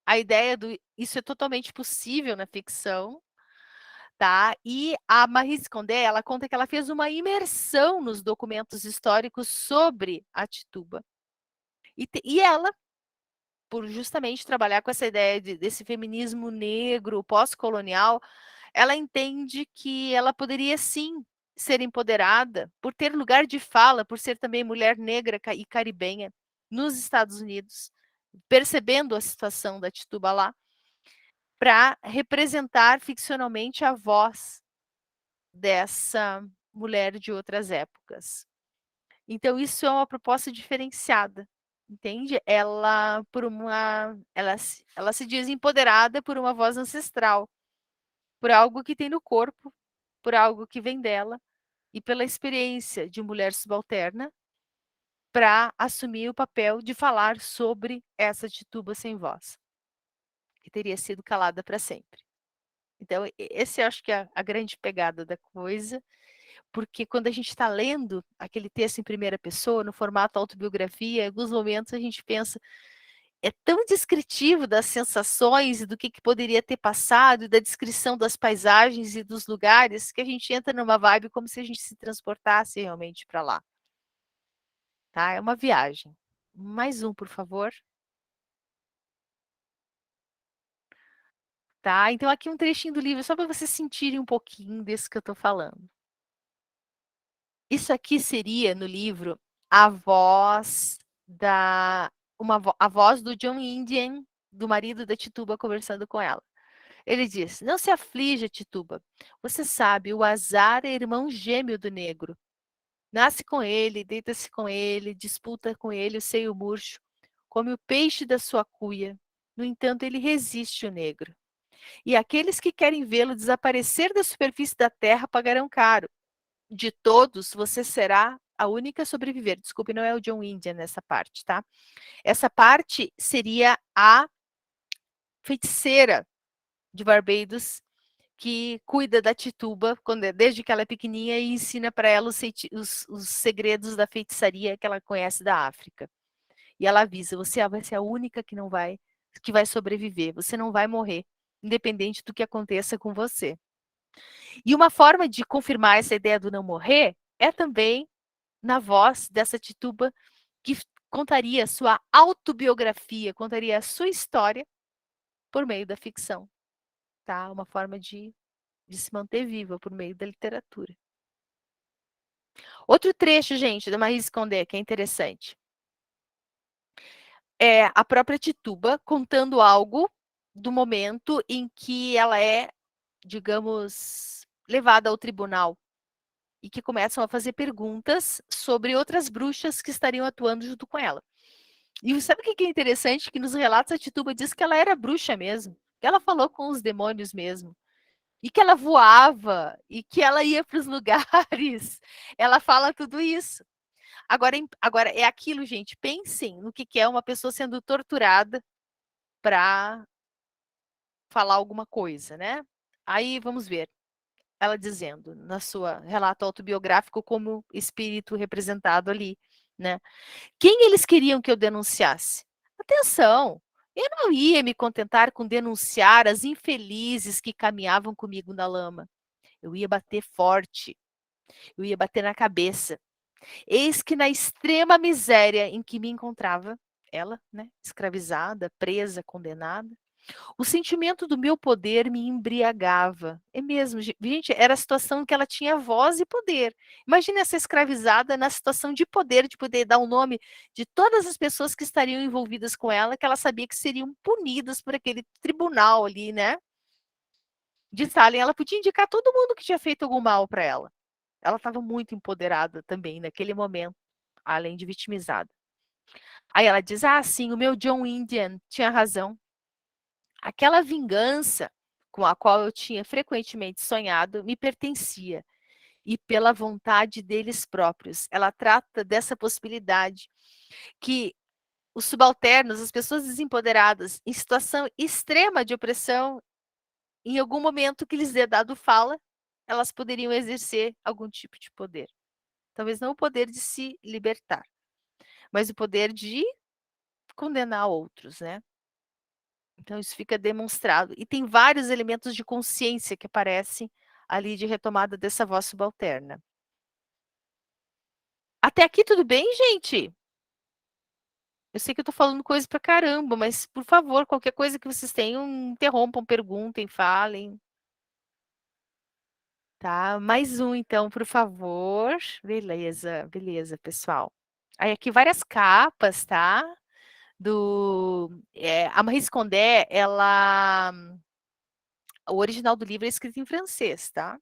A ideia do isso é totalmente possível na ficção, tá? E a Maryse Condé, ela conta que ela fez uma imersão nos documentos históricos sobre a Tituba. E ela, por justamente trabalhar com essa ideia desse feminismo negro pós-colonial, ela entende que ela poderia sim ser empoderada por ter lugar de fala, por ser também mulher negra e caribenha nos Estados Unidos, percebendo a situação da Tituba lá, para representar ficcionalmente a voz dessa mulher de outras épocas. Então, isso é uma proposta diferenciada, entende? Ela se diz empoderada por uma voz ancestral. por algo que tem no corpo, por algo que vem dela e pela experiência de mulher subalterna para assumir o papel de falar sobre essa Tituba sem voz, que teria sido calada para sempre. Então, esse eu acho que é a grande pegada da coisa, porque quando a gente está lendo aquele texto em primeira pessoa, no formato autobiografia, em alguns momentos a gente pensa, é tão descritivo das sensações e do que poderia ter passado, e da descrição das paisagens e dos lugares, que a gente entra numa vibe como se a gente se transportasse realmente para lá. Tá? É uma viagem. Mais um, por favor. Tá? Então, aqui um trechinho do livro, só para vocês sentirem um pouquinho desse que eu estou falando. Isso aqui seria, no livro, a voz a voz do John Indian, do marido da Tituba, conversando com ela. Ele diz: não se aflija, Tituba. Você sabe, o azar é irmão gêmeo do negro. Nasce com ele, deita-se com ele, disputa com ele o seio murcho, come o peixe da sua cuia. No entanto, ele resiste o negro. E aqueles que querem vê-lo desaparecer da superfície da terra pagarão caro. De todos, você será a única a sobreviver. Desculpe, não é o John Indian nessa parte, tá? Essa parte seria a feiticeira de Barbados que cuida da Tituba desde que ela é pequenininha e ensina para ela os segredos da feitiçaria que ela conhece da África. E ela avisa: você vai ser a única que vai sobreviver. Você não vai morrer, independente do que aconteça com você. E uma forma de confirmar essa ideia do não morrer é também na voz dessa Tituba que contaria a sua autobiografia, contaria a sua história por meio da ficção, tá? Uma forma de se manter viva por meio da literatura. Outro trecho, gente, da Marie Condé, que é interessante. É a própria Tituba contando algo do momento em que ela é, digamos, levada ao tribunal e que começam a fazer perguntas sobre outras bruxas que estariam atuando junto com ela. E sabe o que é interessante? Que nos relatos a Tituba diz que ela era bruxa mesmo, que ela falou com os demônios mesmo, e que ela voava, e que ela ia para os lugares. Ela fala tudo isso. Agora, é aquilo, gente, pensem no que é uma pessoa sendo torturada para falar alguma coisa, né? Aí, vamos ver, ela dizendo, na sua relato autobiográfico, como espírito representado ali, né? Quem eles queriam que eu denunciasse? Atenção, eu não ia me contentar com denunciar as infelizes que caminhavam comigo na lama. Eu ia bater forte, eu ia bater na cabeça. Eis que na extrema miséria em que me encontrava, ela, né, escravizada, presa, condenada, o sentimento do meu poder me embriagava. É mesmo, gente, era a situação em que ela tinha voz e poder. Imagina essa escravizada na situação de poder dar o nome de todas as pessoas que estariam envolvidas com ela, que ela sabia que seriam punidas por aquele tribunal ali, né? De Salem. Ela podia indicar todo mundo que tinha feito algum mal para ela. Ela estava muito empoderada também naquele momento, além de vitimizada. Aí ela diz: ah, sim, o meu John Indian tinha razão. Aquela vingança com a qual eu tinha frequentemente sonhado me pertencia, e pela vontade deles próprios. Ela trata dessa possibilidade que os subalternos, as pessoas desempoderadas, em situação extrema de opressão, em algum momento que lhes dê dado fala, elas poderiam exercer algum tipo de poder. Talvez não o poder de se libertar, mas o poder de condenar outros, né? Então, isso fica demonstrado. E tem vários elementos de consciência que aparecem ali de retomada dessa voz subalterna. Até aqui tudo bem, gente? Eu sei que eu tô falando coisa pra caramba, mas, por favor, qualquer coisa que vocês tenham, interrompam, perguntem, falem. Tá? Mais um, então, por favor. Beleza, beleza, pessoal. Aí aqui várias capas, tá? A Marie Condé, o original do livro é escrito em francês, tá?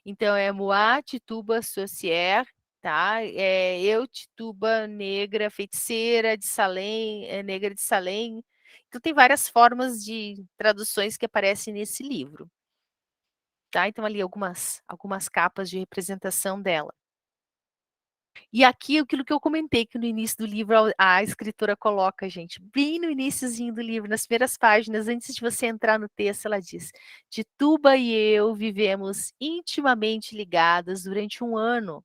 Então é Moi, Tituba, Sorcière, tá? Eu, Tituba, negra, feiticeira de Salem, negra de Salem. Então tem várias formas de traduções que aparecem nesse livro. tá? Então ali algumas capas de representação dela. E aqui aquilo que eu comentei que no início do livro a escritora coloca, gente, bem no iniciozinho do livro, nas primeiras páginas, antes de você entrar no texto, ela diz: "Tituba e eu vivemos intimamente ligadas durante um ano.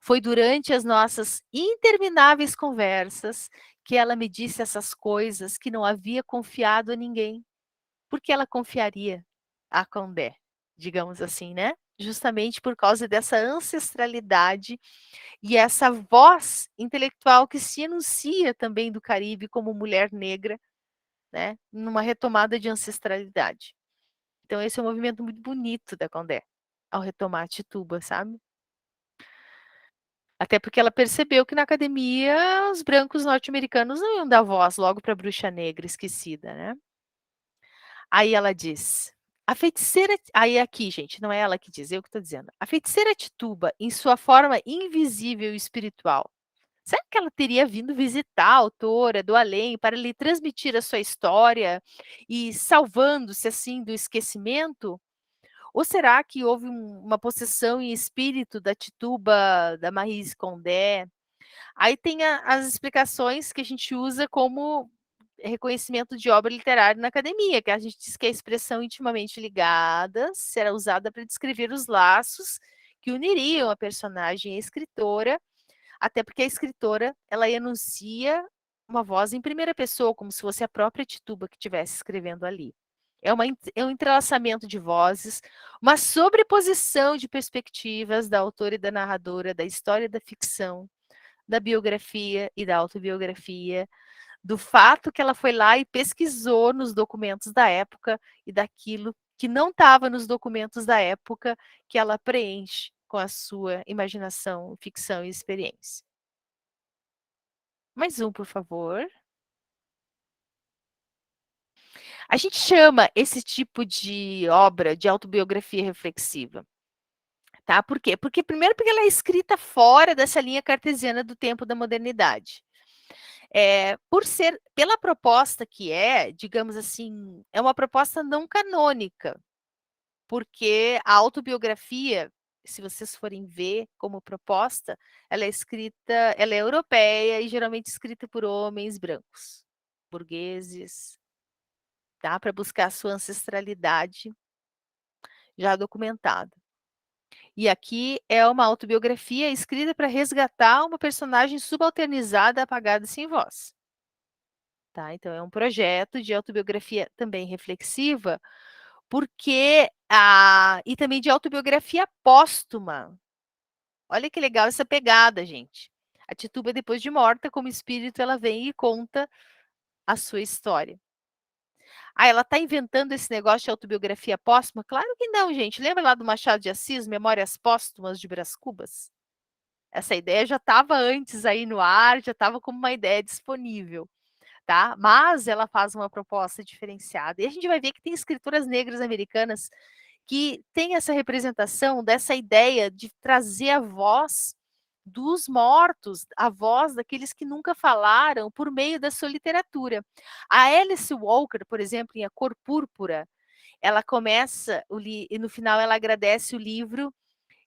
Foi durante as nossas intermináveis conversas que ela me disse essas coisas que não havia confiado a ninguém. Porque ela confiaria a Condé, digamos assim, né? Justamente por causa dessa ancestralidade e essa voz intelectual que se enuncia também do Caribe como mulher negra, né? Numa retomada de ancestralidade. Então, esse é um movimento muito bonito da Condé, ao retomar a Tituba, sabe? Até porque ela percebeu que na academia os brancos norte-americanos não iam dar voz logo para a bruxa negra esquecida, né? Aí ela diz: "A feiticeira", aí aqui, gente, não é ela que diz, eu que estou dizendo. "A feiticeira Tituba, em sua forma invisível e espiritual, será que ela teria vindo visitar a autora do além para lhe transmitir a sua história e salvando-se, assim, do esquecimento? Ou será que houve uma possessão em espírito da Tituba, da Maryse Condé?" Aí tem as explicações que a gente usa como reconhecimento de obra literária na academia, que a gente diz que a expressão intimamente ligada será usada para descrever os laços que uniriam a personagem e a escritora, até porque a escritora ela enuncia uma voz em primeira pessoa, como se fosse a própria Tituba que estivesse escrevendo ali. É um entrelaçamento de vozes, uma sobreposição de perspectivas da autora e da narradora, da história e da ficção, da biografia e da autobiografia, do fato que ela foi lá e pesquisou nos documentos da época e daquilo que não estava nos documentos da época que ela preenche com a sua imaginação, ficção e experiência. Mais um, por favor. A gente chama esse tipo de obra de autobiografia reflexiva, tá? Por quê? Porque primeiro porque ela é escrita fora dessa linha cartesiana do tempo da modernidade. Por ser pela proposta que é, digamos assim, é uma proposta não canônica, porque a autobiografia, se vocês forem ver como proposta, ela é europeia e geralmente escrita por homens brancos, burgueses, tá? Para buscar a sua ancestralidade já documentada. E aqui é uma autobiografia escrita para resgatar uma personagem subalternizada, apagada e sem voz. Tá? Então é um projeto de autobiografia também reflexiva, porque e também de autobiografia póstuma. Olha que legal essa pegada, gente. A Tituba, depois de morta, como espírito, ela vem e conta a sua história. Ah, ela está inventando esse negócio de autobiografia póstuma? Claro que não, gente. Lembra lá do Machado de Assis, Memórias Póstumas de Brás Cubas? Essa ideia já estava antes aí no ar, já estava como uma ideia disponível. Tá? Mas ela faz uma proposta diferenciada. E a gente vai ver que tem escritoras negras americanas que têm essa representação dessa ideia de trazer a voz dos mortos, a voz daqueles que nunca falaram por meio da sua literatura. A Alice Walker, por exemplo, em A Cor Púrpura, ela começa e no final ela agradece o livro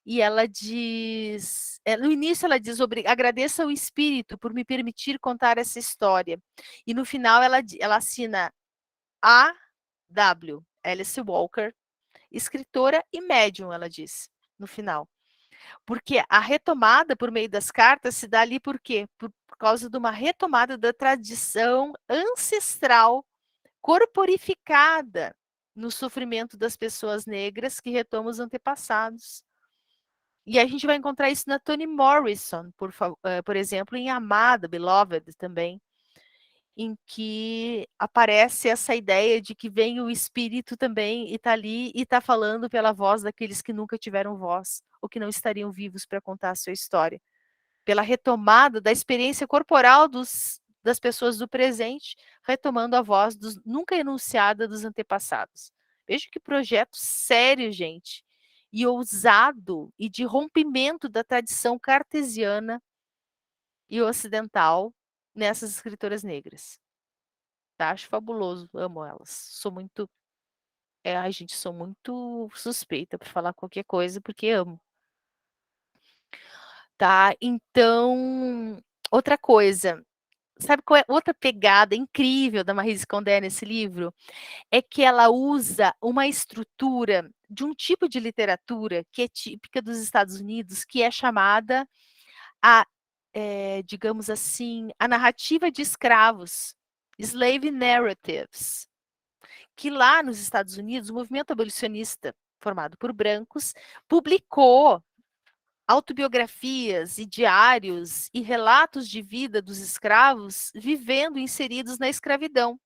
e ela diz, no início ela diz, agradeço ao espírito por me permitir contar essa história. E no final ela assina A.W. Alice Walker, escritora e médium, ela diz, no final. Porque a retomada por meio das cartas se dá ali por quê? Por causa de uma retomada da tradição ancestral corporificada no sofrimento das pessoas negras que retoma os antepassados. E a gente vai encontrar isso na Toni Morrison, por exemplo, em Amada, Beloved também, em que aparece essa ideia de que vem o espírito também e está ali e está falando pela voz daqueles que nunca tiveram voz ou que não estariam vivos para contar a sua história. Pela retomada da experiência corporal das pessoas do presente, retomando a voz nunca enunciada dos antepassados. Veja que projeto sério, gente, e ousado, e de rompimento da tradição cartesiana e ocidental nessas escritoras negras. Tá? Acho fabuloso, amo elas. Sou muito. Ai, gente, sou muito suspeita para falar qualquer coisa, porque amo. Tá, então, outra coisa, sabe qual é outra pegada incrível da Maryse Condé nesse livro? É que ela usa uma estrutura de um tipo de literatura que é típica dos Estados Unidos, que é chamada a, digamos assim, a narrativa de escravos, slave narratives, que lá nos Estados Unidos o movimento abolicionista, formado por brancos, publicou autobiografias e diários e relatos de vida dos escravos vivendo inseridos na escravidão.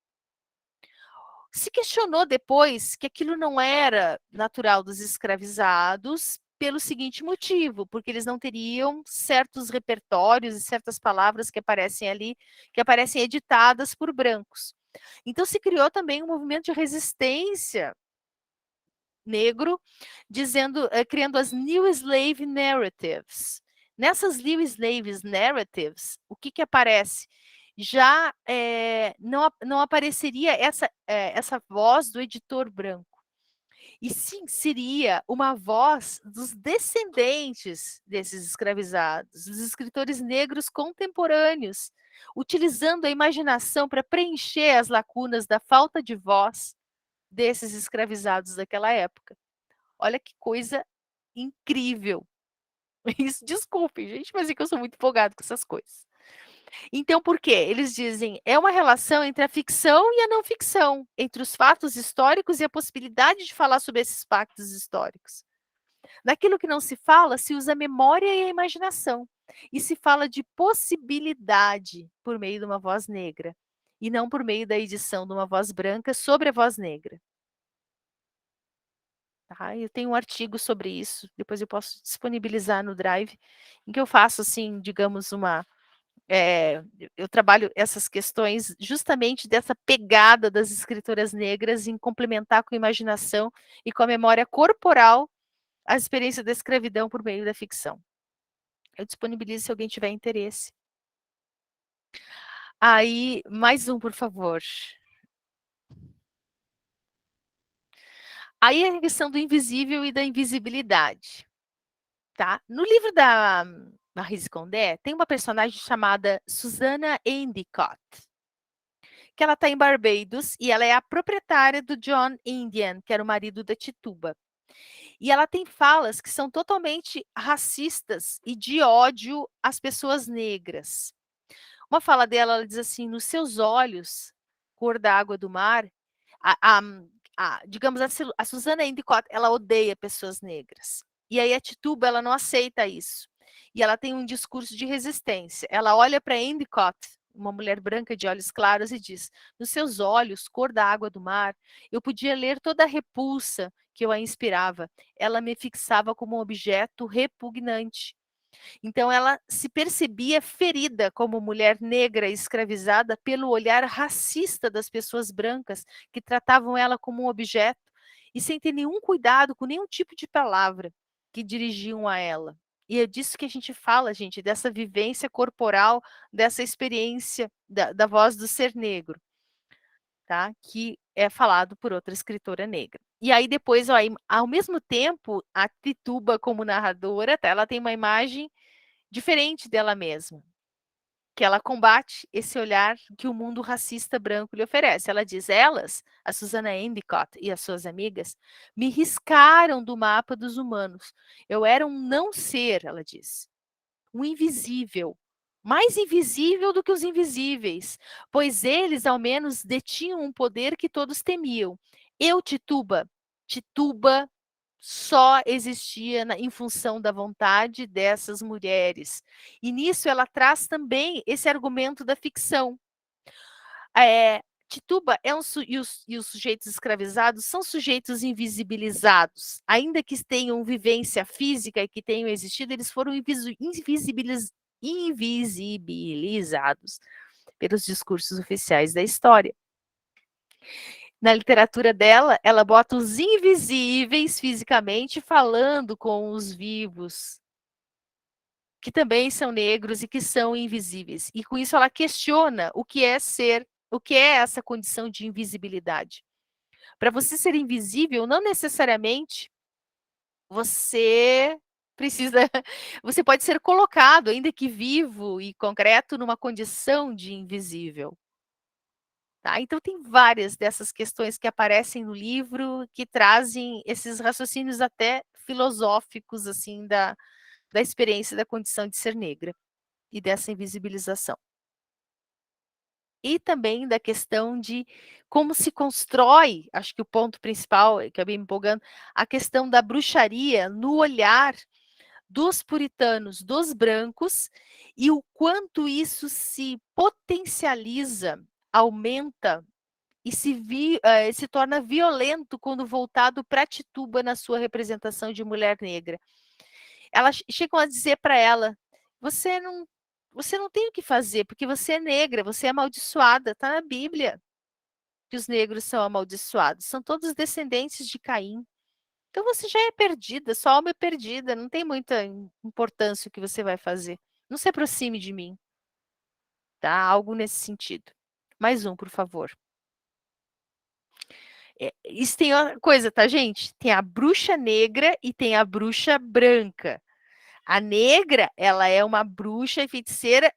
Se questionou depois que aquilo não era natural dos escravizados pelo seguinte motivo, porque eles não teriam certos repertórios e certas palavras que aparecem ali, que aparecem editadas por brancos. Então se criou também um movimento de resistência negro, dizendo, criando as New Slave Narratives. Nessas New Slaves Narratives, o que aparece? Já não apareceria essa voz do editor branco, e sim seria uma voz dos descendentes desses escravizados, dos escritores negros contemporâneos, utilizando a imaginação para preencher as lacunas da falta de voz desses escravizados daquela época. Olha que coisa incrível. Isso, desculpe, gente, mas é que eu sou muito empolgado com essas coisas. Então, por quê? Eles dizem, é uma relação entre a ficção e a não ficção, entre os fatos históricos e a possibilidade de falar sobre esses pactos históricos. Naquilo que não se fala, se usa a memória e a imaginação, e se fala de possibilidade por meio de uma voz negra, e não por meio da edição de uma voz branca sobre a voz negra. Tá? Eu tenho um artigo sobre isso, depois eu posso disponibilizar no Drive, em que eu faço, assim, digamos, eu trabalho essas questões justamente dessa pegada das escritoras negras em complementar com a imaginação e com a memória corporal a experiência da escravidão por meio da ficção. Eu disponibilizo se alguém tiver interesse. Aí, mais um, por favor. Aí a questão do invisível e da invisibilidade. Tá? No livro da Maryse Condé, tem uma personagem chamada Susanna Endicott, que ela está em Barbados e ela é a proprietária do John Indian, que era o marido da Tituba. E ela tem falas que são totalmente racistas e de ódio às pessoas negras. Uma fala dela, ela diz assim: nos seus olhos, cor da água do mar, a, a, digamos, a Susana Endicott, ela odeia pessoas negras. E aí a Tituba, ela não aceita isso. E ela tem um discurso de resistência. Ela olha para Endicott, uma mulher branca de olhos claros, e diz: nos seus olhos, cor da água do mar, eu podia ler toda a repulsa que eu a inspirava. Ela me fixava como um objeto repugnante. Então, ela se percebia ferida como mulher negra escravizada pelo olhar racista das pessoas brancas que tratavam ela como um objeto e sem ter nenhum cuidado com nenhum tipo de palavra que dirigiam a ela. E é disso que a gente fala, gente, dessa vivência corporal, dessa experiência da voz do ser negro, tá? Que é falado por outra escritora negra. E aí depois, ó, ao mesmo tempo, a Tituba como narradora, tá? Ela tem uma imagem diferente dela mesma, que ela combate esse olhar que o mundo racista branco lhe oferece. Ela diz: elas, a Susanna Endicott e as suas amigas, me riscaram do mapa dos humanos. Eu era um não ser, ela diz, um invisível, mais invisível do que os invisíveis, pois eles ao menos detinham um poder que todos temiam. Eu, Tituba só existia em função da vontade dessas mulheres. E nisso ela traz também esse argumento da ficção. Tituba e os sujeitos escravizados são sujeitos invisibilizados. Ainda que tenham vivência física e que tenham existido, eles foram invisibilizados pelos discursos oficiais da história. Na literatura dela, ela bota os invisíveis fisicamente falando com os vivos, que também são negros e que são invisíveis. E com isso ela questiona o que é ser, o que é essa condição de invisibilidade. Para você ser invisível, não necessariamente você precisa você pode ser colocado, ainda que vivo e concreto, numa condição de invisível, tá. Então tem várias dessas questões que aparecem no livro, que trazem esses raciocínios até filosóficos, assim, da experiência da condição de ser negra e dessa invisibilização. E também da questão de como se constrói, acho que o ponto principal, que acabei me empolgando, a questão da bruxaria no olhar dos puritanos, dos brancos, e o quanto isso se potencializa, aumenta e se torna violento quando voltado para Tituba na sua representação de mulher negra. Elas chegam a dizer para ela: "Você não você não tem o que fazer, porque você é negra, você é amaldiçoada, está na Bíblia que os negros são amaldiçoados, são todos descendentes de Caim. Então você já é perdida, sua alma é perdida, não tem muita importância o que você vai fazer. Não se aproxime de mim", tá, algo nesse sentido. Mais um, por favor. Isso tem outra coisa, tá, gente? Tem a bruxa negra e tem a bruxa branca. A negra, ela é uma bruxa e feiticeira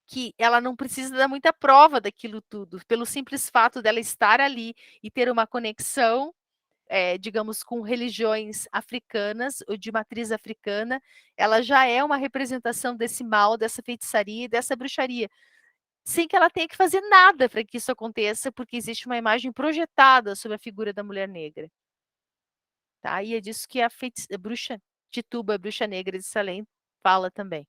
que ela não precisa dar muita prova daquilo tudo, pelo simples fato dela estar ali e ter uma conexão, digamos, com religiões africanas ou de matriz africana, ela já é uma representação desse mal, dessa feitiçaria e dessa bruxaria, sem que ela tenha que fazer nada para que isso aconteça, porque existe uma imagem projetada sobre a figura da mulher negra, tá? E é disso que a bruxa Tituba, a bruxa negra de Salem, fala também.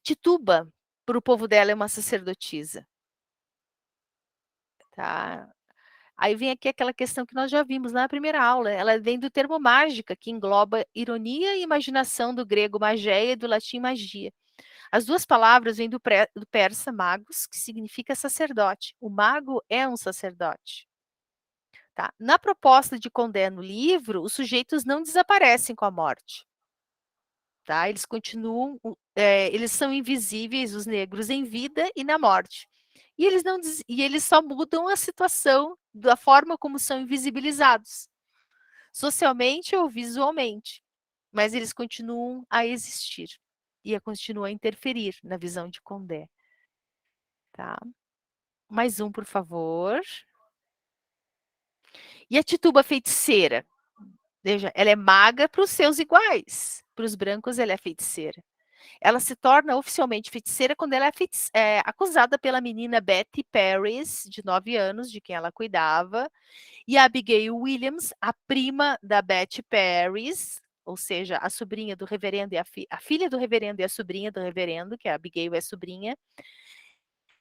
Tituba, para o povo dela, é uma sacerdotisa, tá? Aí vem aqui aquela questão que nós já vimos na primeira aula, ela vem do termo mágica, que engloba ironia e imaginação do grego mageia e do latim magia. As duas palavras vêm do persa magos, que significa sacerdote. O mago é um sacerdote. Tá? Na proposta de Condé no livro, os sujeitos não desaparecem com a morte. Tá? Eles continuam, eles são invisíveis, os negros, em vida e na morte. E eles, não, e eles só mudam a situação da forma como são invisibilizados, socialmente ou visualmente. Mas eles continuam a existir e continuam a interferir na visão de Condé. Tá? Mais um, por favor. E a Tituba feiticeira? Veja, ela é maga para os seus iguais. Para os brancos, ela é feiticeira. Ela se torna oficialmente feiticeira quando ela é acusada pela menina Betty Paris, de 9 anos, de quem ela cuidava, e a Abigail Williams, a prima da Betty Paris, ou seja, a sobrinha do reverendo e a filha do reverendo e a sobrinha do reverendo, que a Abigail é sobrinha,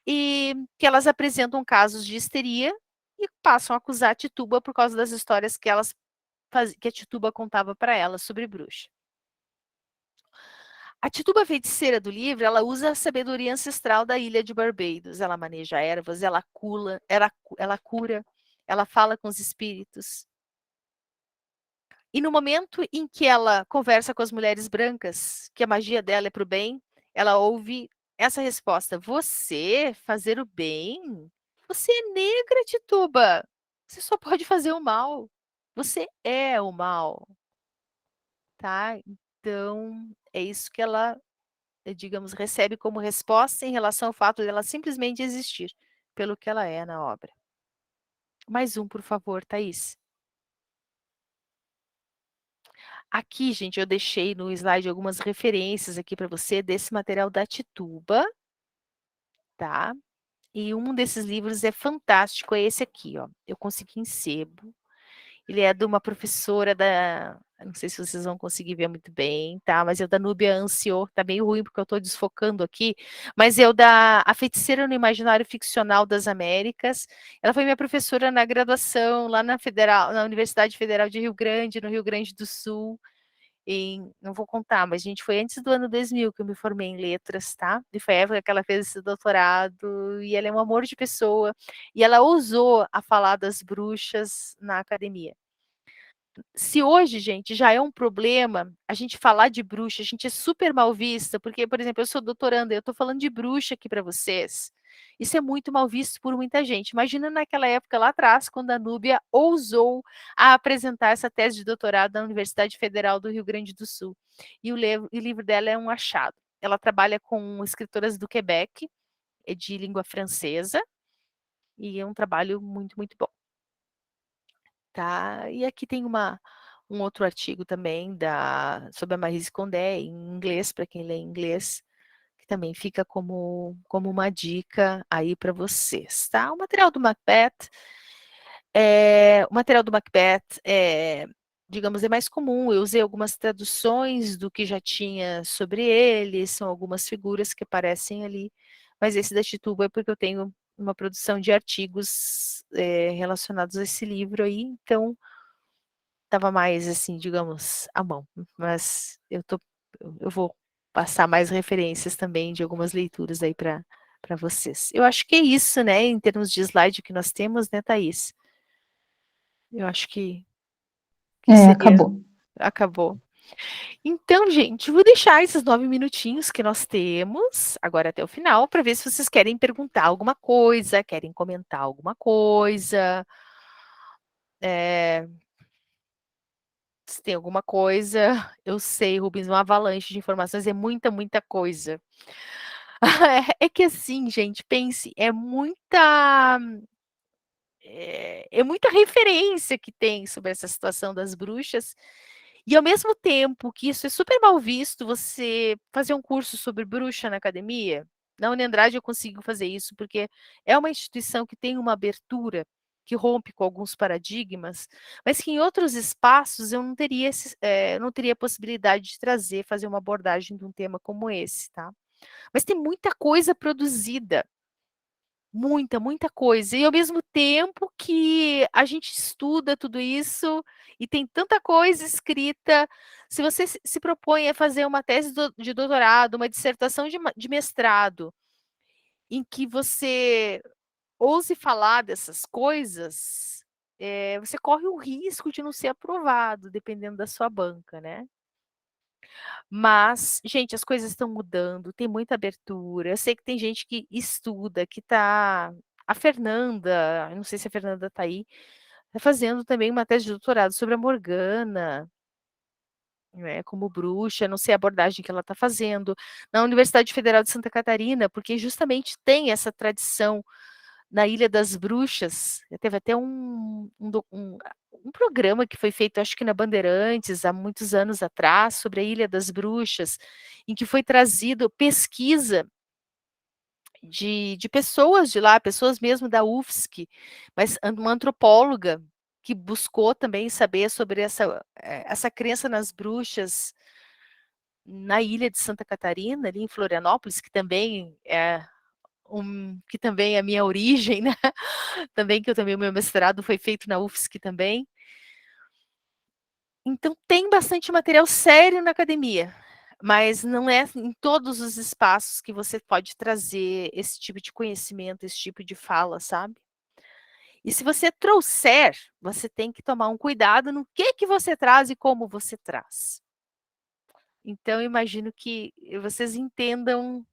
e que elas apresentam casos de histeria e passam a acusar a Tituba por causa das histórias que a Tituba contava para elas sobre bruxa. A Tituba feiticeira do livro, ela usa a sabedoria ancestral da ilha de Barbados. Ela maneja ervas, ela cura, ela fala com os espíritos. E no momento em que ela conversa com as mulheres brancas, que a magia dela é para o bem, ela ouve essa resposta: "Você fazer o bem? Você é negra, Tituba. Você só pode fazer o mal. Você é o mal", tá? Então, é isso que ela, digamos, recebe como resposta em relação ao fato dela simplesmente existir, pelo que ela é na obra. Mais um, por favor, Thaís. Aqui, gente, eu deixei no slide algumas referências aqui para você desse material da Tituba, tá? E um desses livros é fantástico, é esse aqui, ó. Eu consegui em sebo. Ele é de uma professora da, não sei se vocês vão conseguir ver muito bem, tá? Mas é o da Núbia Anciot, tá meio ruim porque eu estou desfocando aqui, mas é o da A Feiticeira no Imaginário Ficcional das Américas. Ela foi minha professora na graduação lá na Universidade Federal de Rio Grande, no Rio Grande do Sul. Não vou contar, mas gente, foi antes do ano 2000 que eu me formei em letras, tá? E foi a época que ela fez esse doutorado, e ela é um amor de pessoa, e ela ousou a falar das bruxas na academia. Se hoje, gente, já é um problema a gente falar de bruxa, a gente é super mal vista, porque, por exemplo, eu sou doutoranda, eu estou falando de bruxa aqui para vocês. Isso é muito mal visto por muita gente. Imagina naquela época lá atrás, quando a Núbia ousou a apresentar essa tese de doutorado na Universidade Federal do Rio Grande do Sul. E o livro dela é um achado. Ela trabalha com escritoras do Quebec, de língua francesa, e é um trabalho muito, muito bom. Tá? E aqui tem um outro artigo também sobre a Maryse Condé, em inglês, para quem lê em inglês, que também fica como uma dica aí para vocês, tá? O material do Macbeth digamos, é mais comum. Eu usei algumas traduções do que já tinha sobre ele, são algumas figuras que aparecem ali, mas esse da Tituba é porque eu tenho uma produção de artigos relacionados a esse livro aí, então estava mais assim, digamos, à mão. Mas eu vou passar mais referências também de algumas leituras aí para vocês. Eu acho que é isso, né, em termos de slide que nós temos, né, Thaís? Eu acho que seria. Acabou. Acabou. Então, gente, vou deixar esses 9 minutinhos que nós temos agora até o final para ver se vocês querem perguntar alguma coisa, querem comentar alguma coisa. Se tem alguma coisa, eu sei, Rubens, uma avalanche de informações é muita, muita coisa. É que assim, gente, pense, é muita referência que tem sobre essa situação das bruxas, e ao mesmo tempo que isso é super mal visto, você fazer um curso sobre bruxa na academia, na Uniandrade eu consigo fazer isso, porque é uma instituição que tem uma abertura, que rompe com alguns paradigmas, mas que em outros espaços eu não teria possibilidade de fazer uma abordagem de um tema como esse, tá? Mas tem muita coisa produzida, muita, muita coisa. E ao mesmo tempo que a gente estuda tudo isso e tem tanta coisa escrita, se você se propõe a fazer uma tese de doutorado, uma dissertação de mestrado, em que você ouse falar dessas coisas, você corre o risco de não ser aprovado, dependendo da sua banca, né? Mas, gente, as coisas estão mudando, tem muita abertura. Eu sei que tem gente que estuda, que tá. A Fernanda, eu não sei se a Fernanda está aí, está fazendo também uma tese de doutorado sobre a Morgana, né, como bruxa, não sei a abordagem que ela está fazendo, na Universidade Federal de Santa Catarina, porque justamente tem essa tradição na Ilha das Bruxas. Teve até um programa que foi feito, acho que na Bandeirantes, há muitos anos atrás, sobre a Ilha das Bruxas, em que foi trazido pesquisa de pessoas de lá, pessoas mesmo da UFSC, mas uma antropóloga que buscou também saber sobre essa crença nas bruxas na ilha de Santa Catarina, ali em Florianópolis, que também é a minha origem, né? Também que o meu mestrado foi feito na UFSC também. Então tem bastante material sério na academia, mas não é em todos os espaços que você pode trazer esse tipo de conhecimento, esse tipo de fala, sabe? E se você trouxer, você tem que tomar um cuidado no que você traz e como você traz. Então, eu imagino que vocês entendam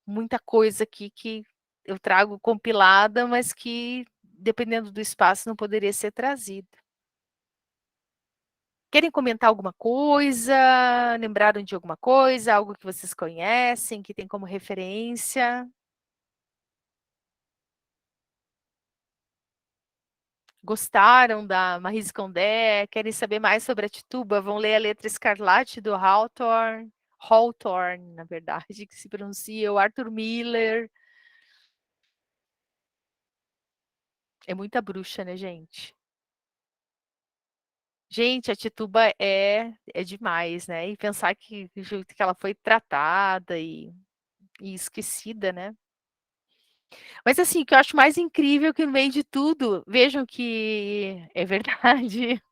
muita coisa aqui que eu trago compilada, mas que, dependendo do espaço, não poderia ser trazida. Querem comentar alguma coisa? Lembraram de alguma coisa? Algo que vocês conhecem, que tem como referência? Gostaram da Maryse Condé? Querem saber mais sobre a Tituba? Vão ler a Letra Escarlate do Hawthorne, na verdade, que se pronuncia, o Arthur Miller. É muita bruxa, né, gente? Gente, a Tituba é demais, né? E pensar que o jeito que ela foi tratada e esquecida, né? Mas assim, o que eu acho mais incrível é que no meio de tudo, vejam que é verdade.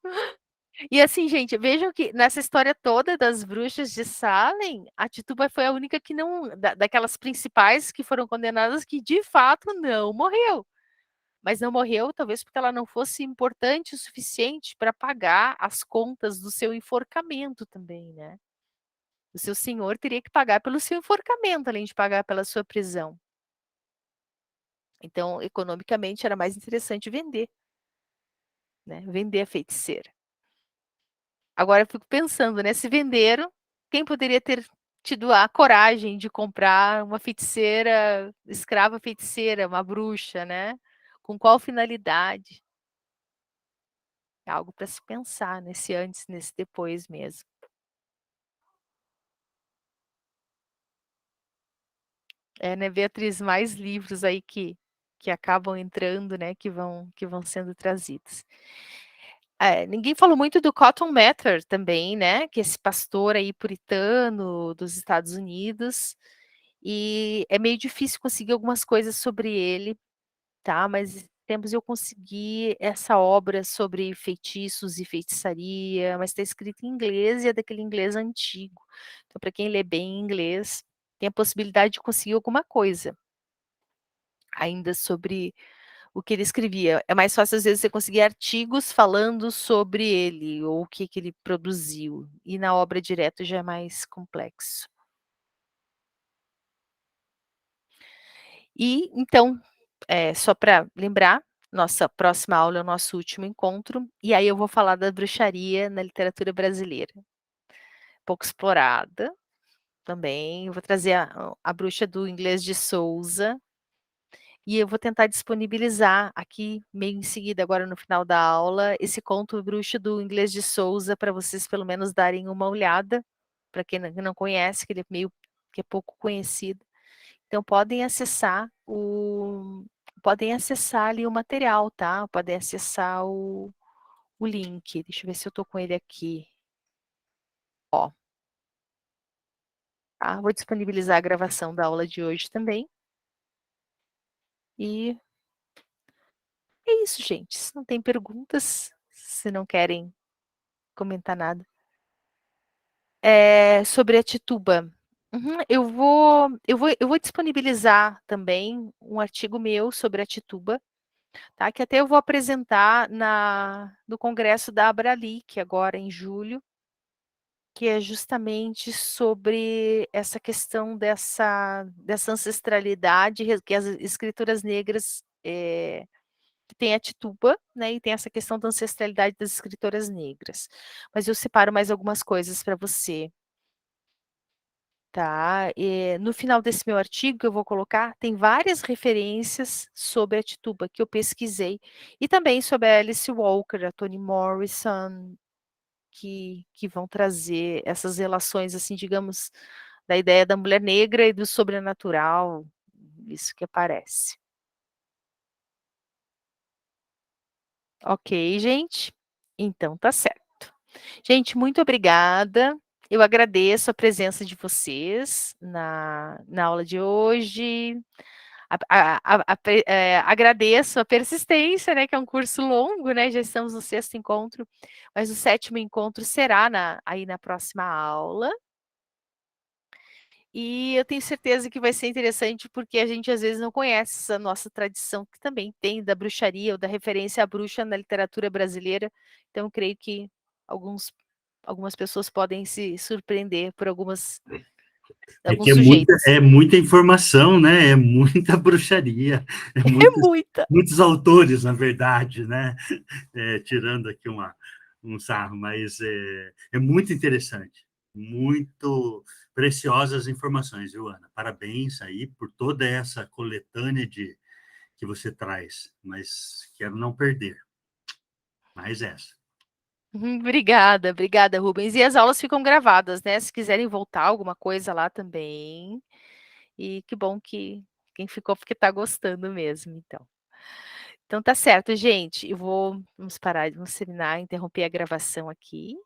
E assim, gente, vejam que nessa história toda das bruxas de Salem, a Tituba foi a única que não, daquelas principais que foram condenadas, que de fato não morreu. mas não morreu, talvez porque ela não fosse importante o suficiente para pagar as contas do seu enforcamento também, né. O seu senhor teria que pagar pelo seu enforcamento, além de pagar pela sua prisão. Então, economicamente, era mais interessante vender, né, vender a feiticeira. Agora eu fico pensando, né, se venderam, quem poderia ter tido a coragem de comprar uma feiticeira, escrava feiticeira, uma bruxa, né? Com qual finalidade? É algo para se pensar nesse antes, nesse depois mesmo. É, né, Beatriz, mais livros aí que acabam entrando, né, que vão sendo trazidos. É, ninguém falou muito do Cotton Mather também, né, que é esse pastor aí puritano dos Estados Unidos, e é meio difícil conseguir algumas coisas sobre ele, tá, mas tempos eu consegui essa obra sobre feitiços e feitiçaria, mas está escrito em inglês e é daquele inglês antigo. Então, para quem lê bem inglês, tem a possibilidade de conseguir alguma coisa ainda sobre o que ele escrevia. É mais fácil, às vezes, você conseguir artigos falando sobre ele ou o que que ele produziu, e na obra direto já é mais complexo. E então, só para lembrar, nossa próxima aula é o nosso último encontro, e aí eu vou falar da bruxaria na literatura brasileira, pouco explorada também. Eu vou trazer a Bruxa do Inglês de Souza, e eu vou tentar disponibilizar aqui, meio em seguida, agora no final da aula, esse conto Bruxa do Inglês de Souza, para vocês pelo menos darem uma olhada, para quem não conhece, que ele é meio que é pouco conhecido. Então podem acessar ali o material, tá? Podem acessar o link. Deixa eu ver se eu tô com ele aqui. Ó, tá? Vou disponibilizar a gravação da aula de hoje também. E é isso, gente. Se não tem perguntas, se não querem comentar nada. Sobre a Tituba. Uhum, eu vou disponibilizar também um artigo meu sobre a Tituba, tá? Que até eu vou apresentar no congresso da Abralic agora em julho, que é justamente sobre essa questão dessa ancestralidade que as escrituras negras que tem a Tituba, né? E tem essa questão da ancestralidade das escritoras negras. Mas eu separo mais algumas coisas para você. Tá, no final desse meu artigo que eu vou colocar, tem várias referências sobre a Tituba que eu pesquisei, e também sobre a Alice Walker, a Toni Morrison, que vão trazer essas relações, assim, digamos, da ideia da mulher negra e do sobrenatural, isso que aparece. Ok, gente? Então tá certo. Gente, muito obrigada. Eu agradeço a presença de vocês na aula de hoje. Agradeço a persistência, né, que é um curso longo, né, já estamos no 6º encontro, mas o 7º encontro será aí na próxima aula. E eu tenho certeza que vai ser interessante, porque a gente às vezes não conhece essa nossa tradição, que também tem da bruxaria ou da referência à bruxa na literatura brasileira, então eu creio que algumas pessoas podem se surpreender por É que alguns sujeitos. é muita informação, né? É muita bruxaria, é É muita. muitos autores, na verdade, né? Tirando aqui um sarro, mas é muito interessante, muito preciosas informações, viu, Ana? Parabéns aí por toda essa coletânea que você traz, mas quero não perder mais essa. Obrigada, obrigada, Rubens. E as aulas ficam gravadas, né? Se quiserem voltar alguma coisa lá também. E que bom que quem ficou porque está gostando mesmo, então. Então tá certo, gente. Vamos parar, vamos terminar, interromper a gravação aqui.